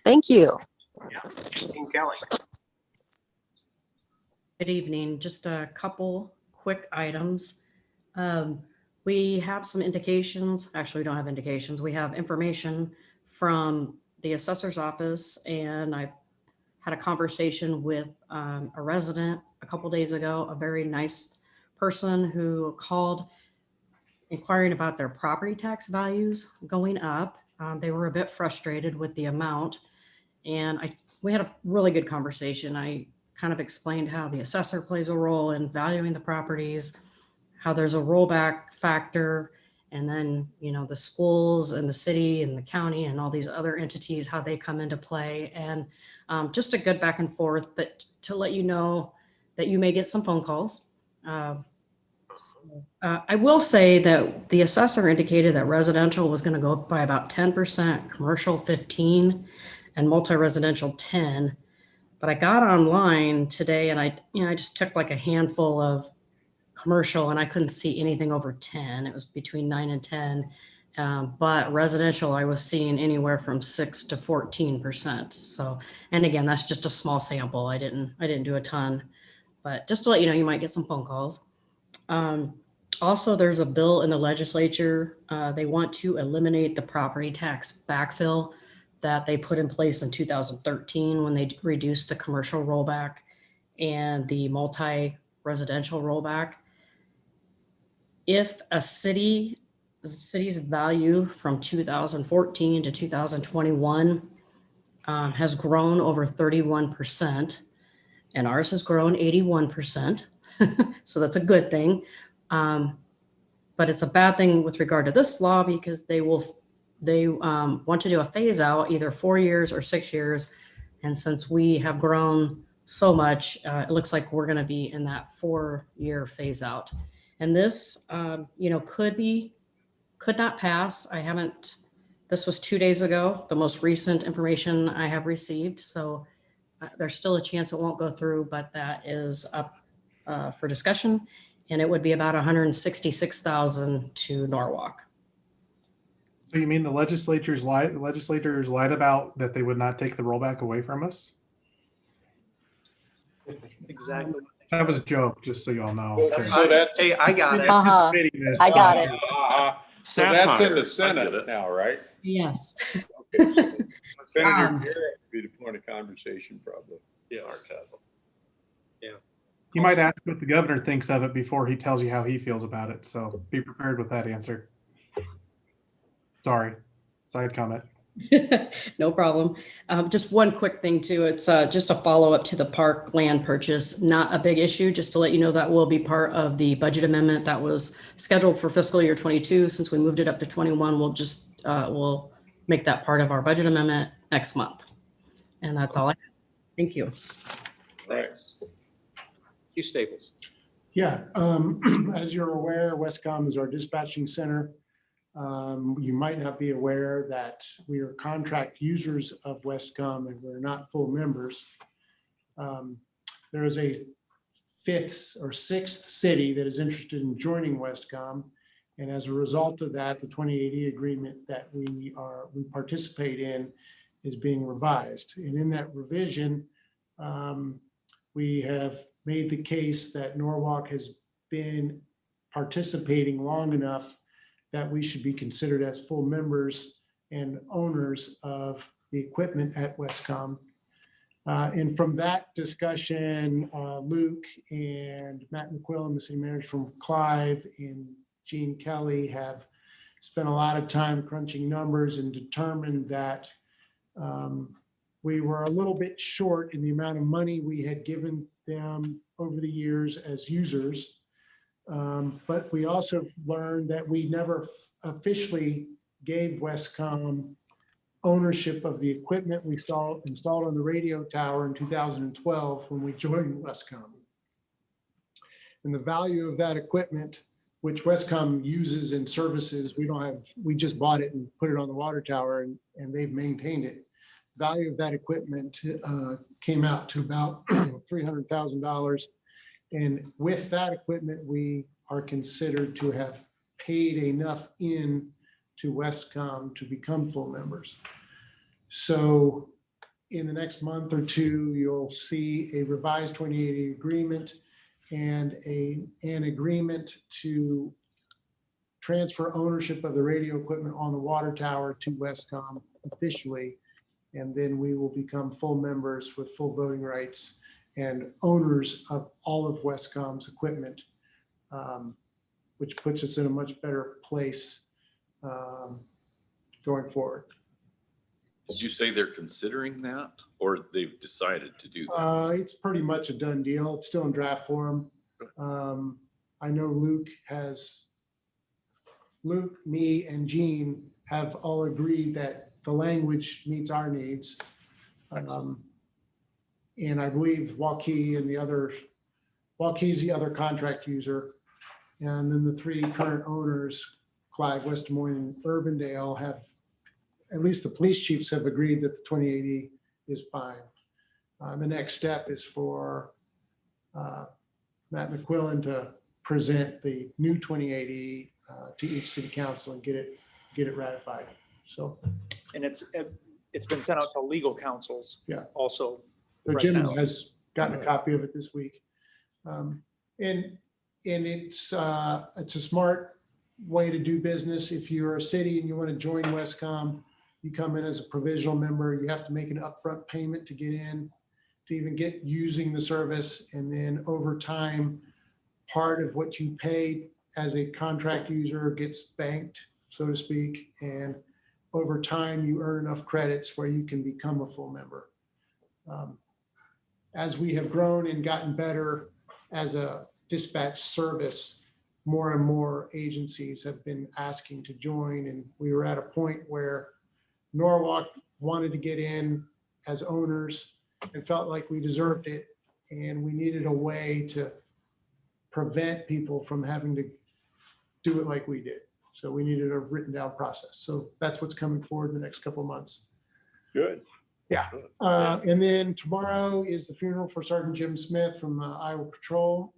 Thank you. Yeah. Dean Kelly. Good evening. Just a couple quick items. We have some indications. Actually, we don't have indications. We have information from the assessor's office, and I've had a conversation with a resident a couple days ago, a very nice person who called inquiring about their property tax values going up. They were a bit frustrated with the amount, and we had a really good conversation. I kind of explained how the assessor plays a role in valuing the properties, how there's a rollback factor, and then, you know, the schools and the city and the county and all these other entities, how they come into play, and just a good back and forth. But to let you know that you may get some phone calls. I will say that the assessor indicated that residential was going to go up by about 10%, commercial 15%, and multi-residential 10%. But I got online today and I just took like a handful of commercial and I couldn't see anything over 10. It was between 9 and 10. But residential, I was seeing anywhere from 6 to 14%. So, and again, that's just a small sample. I didn't do a ton, but just to let you know, you might get some phone calls. Also, there's a bill in the legislature. They want to eliminate the property tax backfill that they put in place in 2013 when they reduced the commercial rollback and the multi-residential rollback. If a city's value from 2014 to 2021 has grown over 31%, and ours has grown 81%, so that's a good thing. But it's a bad thing with regard to this law because they want to do a phase out either 4 years or 6 years. And since we have grown so much, it looks like we're going to be in that 4-year phase out. And this, could not pass. This was 2 days ago, the most recent information I have received. So there's still a chance it won't go through, but that is up for discussion. And it would be about $166,000 to Norwalk. So you mean the legislators lied about that they would not take the rollback away from us? Exactly. That was a joke, just so y'all know. So that, Hey, I got it. I got it. So that's in the Senate now, right? Yes. Okay, so Senator Garrett would be the point of conversation, probably. Yes. Yeah. You might ask what the governor thinks of it before he tells you how he feels about it. So be prepared with that answer. Sorry, side comment. No problem. Just one quick thing too. It's just a follow-up to the Parkland purchase. Not a big issue, just to let you know that will be part of the budget amendment that was scheduled for fiscal year 22. Since we moved it up to 21, we'll just, we'll make that part of our budget amendment next month. And that's all I have. Thank you. Thanks. Hugh Staples. Yeah, as you're aware, Westcom is our dispatching center. You might not be aware that we are contract users of Westcom and we're not full members. There is a fifth or sixth city that is interested in joining Westcom. And as a result of that, the 2080 agreement that we participate in is being revised. And in that revision, we have made the case that Norwalk has been participating long enough that we should be considered as full members and owners of the equipment at Westcom. And from that discussion, Luke and Matt McQuillan, the city manager from Clive, and Gene Kelly have spent a lot of time crunching numbers and determined that we were a little bit short in the amount of money we had given them over the years as users. But we also learned that we never officially gave Westcom ownership of the equipment we installed on the radio tower in 2012 when we joined Westcom. And the value of that equipment, which Westcom uses and services, we just bought it and put it on the water tower and they've maintained it. Value of that equipment came out to about $300,000. And with that equipment, we are considered to have paid enough in to Westcom to become full members. So in the next month or two, you'll see a revised 2080 agreement and an agreement to transfer ownership of the radio equipment on the water tower to Westcom officially. And then we will become full members with full voting rights and owners of all of Westcom's equipment, which puts us in a much better place going forward. Did you say they're considering that, or they've decided to do that? It's pretty much a done deal. It's still in draft form. I know Luke, me, and Gene have all agreed that the language meets our needs. And I believe Waukee Waukee's the other contract user. And then the three current owners, Clive, West Des Moines, and Urbandale, have, at least the police chiefs have agreed that the 2080 is fine. The next step is for Matt McQuillan to present the new 2080 to each city council and get it ratified. So, and it's been sent out to legal councils. Yeah. Also. So right Jim now. has gotten a copy of it this week. And it's a smart way to do business. If you're a city and you want to join Westcom, you come in as a provisional member. You have to make an upfront payment to get in, to even get using the service. And then over time, part of what you pay as a contract user gets banked, so to speak. And over time, you earn enough credits where you can become a full member. As we have grown and gotten better as a dispatch service, more and more agencies have been asking to join. And we were at a point where Norwalk wanted to get in as owners and felt like we deserved it. And we needed a way to prevent people from having to do it like we did. So we needed a written down process. So that's what's coming forward in the next couple of months. Good. Yeah. And then tomorrow is the funeral for Sergeant Jim Smith from Iowa Patrol.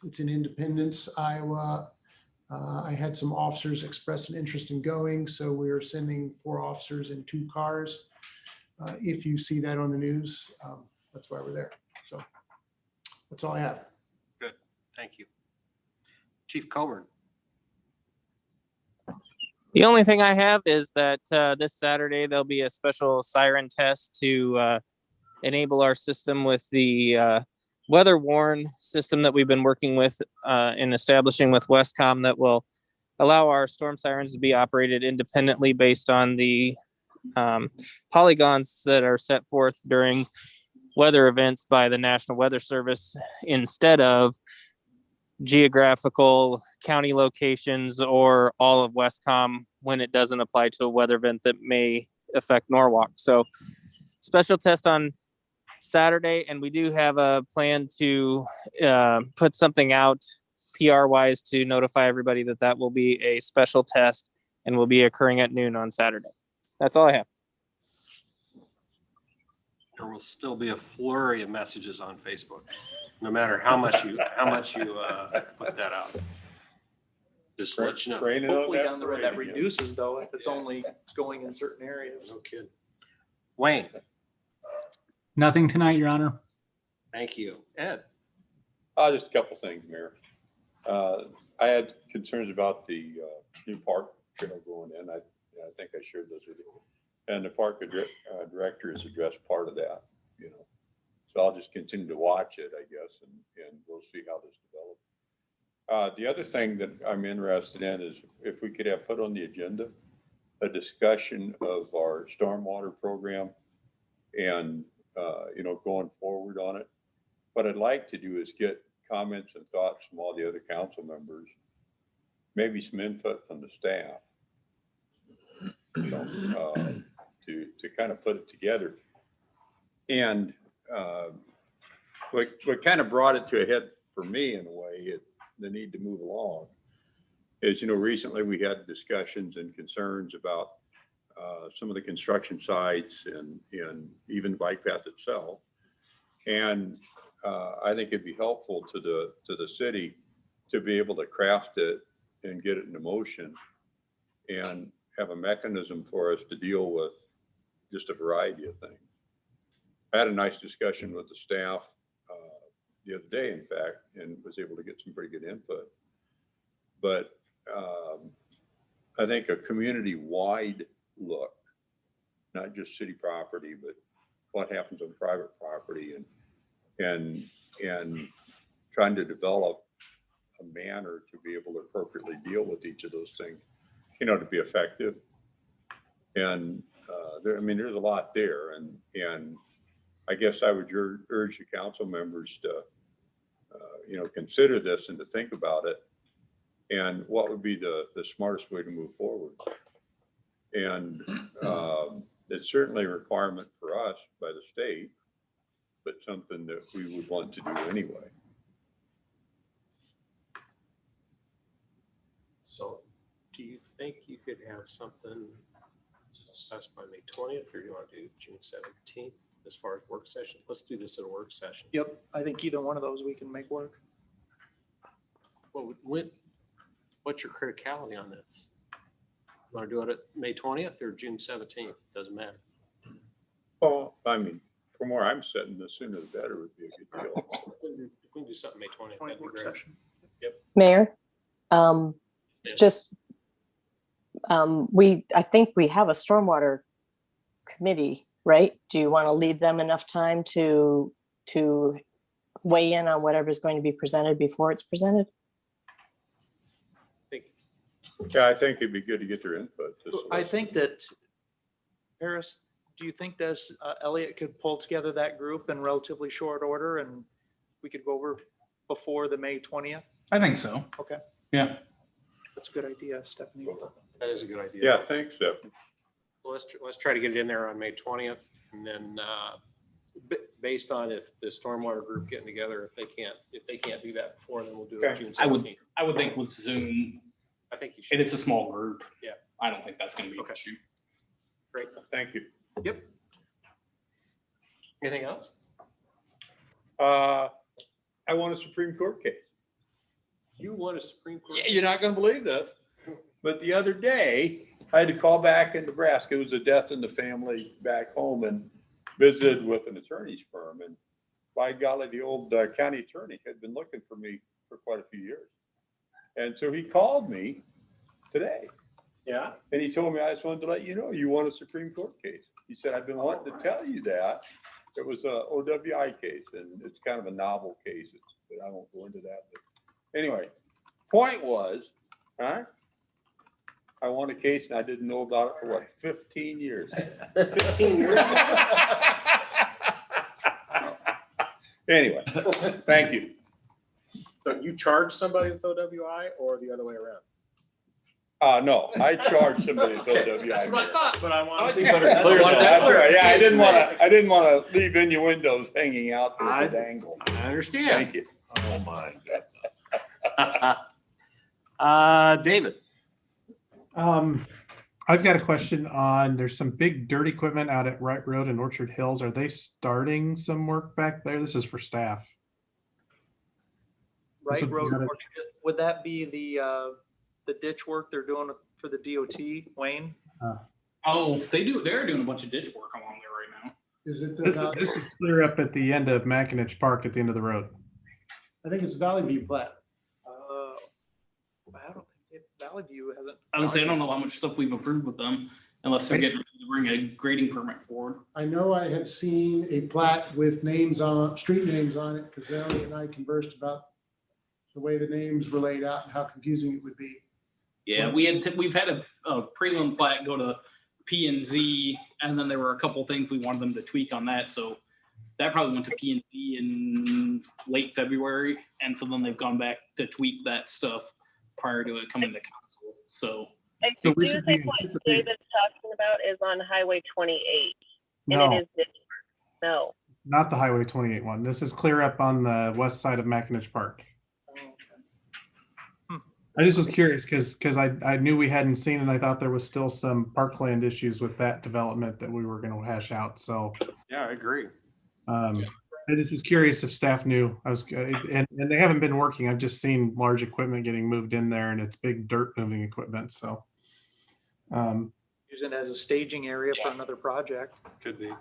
It's in Independence, Iowa. I had some officers express an interest in going, so we are sending 4 officers in 2 cars. If you see that on the news, that's why we're there. So that's all I have. Good, thank you. Chief Coburn. The only thing I have is that this Saturday, there'll be a special siren test to enable our system with the weather warn system that we've been working with in establishing with Westcom that will allow our storm sirens to be operated independently based on the polygons that are set forth during weather events by the National Weather Service instead of geographical county locations or all of Westcom when it doesn't apply to a weather event that may affect Norwalk. So special test on Saturday, and we do have a plan to put something out PR wise to notify everybody that that will be a special test and will be occurring at noon on Saturday. That's all I have. There will still be a flurry of messages on Facebook, no matter how much you put that out. Just to let you know. Hopefully down the road that reduces though, if it's only going in certain areas. No kidding. Wayne. Nothing tonight, Your Honor. Thank you. Ed. Just a couple things, Mayor. I had concerns about the new park trail going in. I think I shared those with you. And the park director has addressed part of that, you know. So I'll just continue to watch it, I guess, and we'll see how this develops. The other thing that I'm interested in is if we could have put on the agenda a discussion of our stormwater program and, you know, going forward on it. What I'd like to do is get comments and thoughts from all the other council members, maybe some input from the staff, you know, to kind of put it together. And what kind of brought it to a head for me in a way, the need to move along is, you know, recently we had discussions and concerns about some of the construction sites and even the bike path itself. And I think it'd be helpful to the city to be able to craft it and get it into motion and have a mechanism for us to deal with just a variety of things. I had a nice discussion with the staff the other day, in fact, and was able to get some pretty good input. But I think a community-wide look, not just city property, but what happens on private property, and trying to develop a manner to be able to appropriately deal with each of those things, you know, to be effective. And I mean, there's a lot there, and I guess I would urge the council members to, you know, consider this and to think about it, and what would be the smartest way to move forward. And it's certainly a requirement for us by the state, but something that we would want to do anyway. So do you think you could have something discussed by May 20th, or do you want to do June 17th as far as work session? Let's do this at a work session. Yep, I think either one of those we can make work. What's your criticality on this? You want to do it at May 20th or June 17th? Doesn't matter. Well, I mean, from where I'm sitting, the sooner the better would be a good deal. We can do something May 20th. That'd be great. Yep. Mayor, just, I think we have a stormwater committee, right? Do you want to leave them enough time to weigh in on whatever's going to be presented before it's presented? Yeah, I think it'd be good to get their input. I think that, Paris, do you think that Elliot could pull together that group in relatively short order and we could go over before the May 20th? I think so. Okay. Yeah. That's a good idea, Stephanie. That is a good idea. Yeah, thanks, Stephanie. Well, let's try to get it in there on May 20th, and then based on if the stormwater group getting together, if they can't do that before, then we'll do it June 17th. I would think with Zoom, I think you should. and it's a small group. Yeah. I don't think that's going to be an issue. Great. Thank you. Yep. Anything else? I won a Supreme Court case. You won a Supreme Court? Yeah, you're not going to believe this. But the other day, I had to call back in Nebraska. It was a death in the family back home, and visited with an attorney's firm. And by golly, the old county attorney had been looking for me for quite a few years. And so he called me today. Yeah. And he told me, I just wanted to let you know you won a Supreme Court case. He said, I've been wanting to tell you that. It was a OWI case, and it's kind of a novel case. But I won't go into that. But anyway, point was, I won a case and I didn't know about it for what, 15 years? 15 years. Anyway, thank you. So you charge somebody with OWI or the other way around? No, I charged somebody with OWI. That's what I thought, but I wanted to That's right. Yeah, I didn't want to leave innuendos hanging out there at the angle. I understand. Thank you. Oh, my goodness. David. I've got a question on, there's some big dirt equipment out at Wright Road and Orchard Hills. Are they starting some work back there? This is for staff. Right would be road, out of- would that be the ditch work they're doing for the DOT, Wayne? Oh, they're doing a bunch of ditch work along there right now. Is it This is clear up at the end of Mackinac Park at the end of the road. I think it's Valley View plat. I don't think Valley View hasn't. I would say I don't know how much stuff we've approved with them unless they're getting ready to bring a grading permit forward. I know I have seen a plat with names on, street names on it, because Ellie and I conversed about the way the names were laid out and how confusing it would be. Yeah, we've had a prelim plat go to P and Z, and then there were a couple things we wanted them to tweak on that. So that probably went to P and Z in late February, and so then they've gone back to tweak that stuff prior to it coming to council. So I So do we should think be what anticipating- David's talking about is on Highway 28, and No. it is ditch work. No. Not the Highway 28 one. This is clear up on the west side of Mackinac Park. I just was curious because I knew we hadn't seen and I thought there was still some Parkland issues with that development that we were going to hash out. So Yeah, I agree. I just was curious if staff knew. And they haven't been working. I've just seen large equipment getting moved in there and it's big dirt moving equipment. So Using it as a staging area for another project. Could be.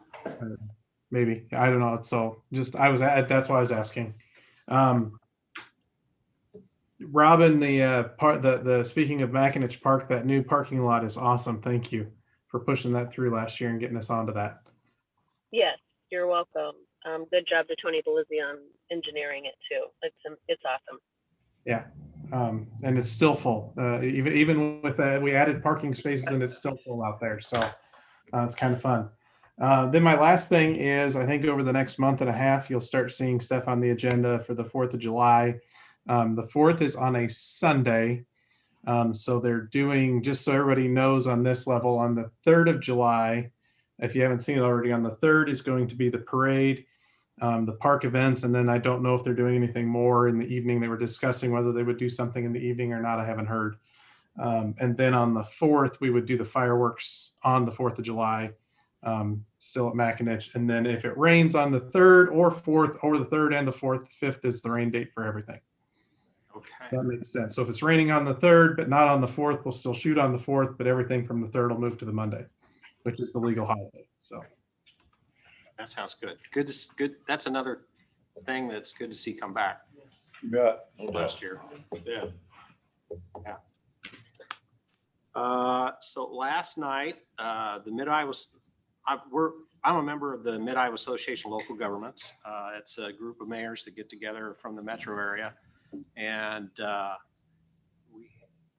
maybe, I don't know. So just that's why I was asking. Robin, the speaking of Mackinac Park, that new parking lot is awesome. Thank you for pushing that through last year and getting us onto that. Yes, you're welcome. Good job to Tony Belizzi on engineering it too. It's awesome. Yeah, and it's still full. Even with that, we added parking spaces and it's still full out there. So it's kind of fun. Then my last thing is, I think over the next month and a half, you'll start seeing stuff on the agenda for the 4th of July. The 4th is on a Sunday. So they're doing, just so everybody knows on this level, on the 3rd of July, if you haven't seen it already, on the 3rd is going to be the parade, the park events, and then I don't know if they're doing anything more in the evening. They were discussing whether they would do something in the evening or not. I haven't heard. And then on the 4th, we would do the fireworks on the 4th of July, still at Mackinac. And then if it rains on the 3rd or 4th, or the 3rd and the 4th, 5th is the rain date for everything. Okay. That makes sense. So if it's raining on the 3rd, but not on the 4th, we'll still shoot on the 4th, but everything from the 3rd will move to the Monday, which is the legal holiday. So That sounds good. Good. That's another thing that's good to see come back Yeah. last year. Yeah. Yeah. So last night, the Mid-Iowa, I'm a member of the Mid-Iowa Association of Local Governments. It's a group of mayors that get together from the metro area. And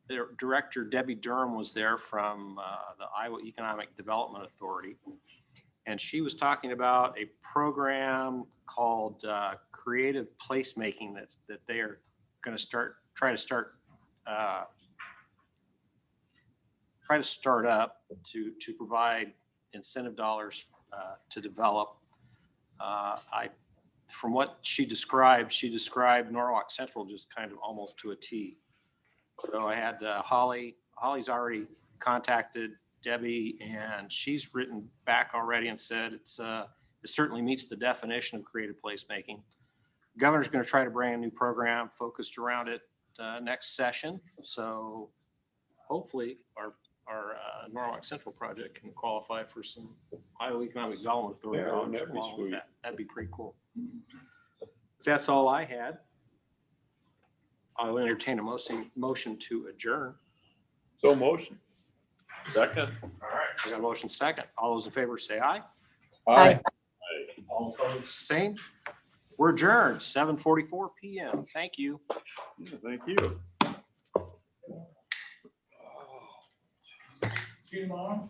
their director, Debbie Durham, was there from the Iowa Economic Development Authority. And she was talking about a program called Creative Placemaking that they are going to try to start up to provide incentive dollars to develop. From what she described Norwalk Central just kind of almost to a T. So I had Holly's already contacted Debbie, and she's written back already and said it certainly meets the definition of creative placemaking. The governor's going to try to bring a new program focused around it next session. So hopefully our Norwalk Central project can qualify for some Iowa Economic Development Authority. Yeah, dollars that'd be along with sweet. That'd be pretty cool. That's all I had. I'll entertain a motion to adjourn. So motion. Second. All right, I got a motion second. All those in favor say aye. Aye. All opposed, same. We're adjourned, 7:44 PM. Thank you. Thank you. See you tomorrow.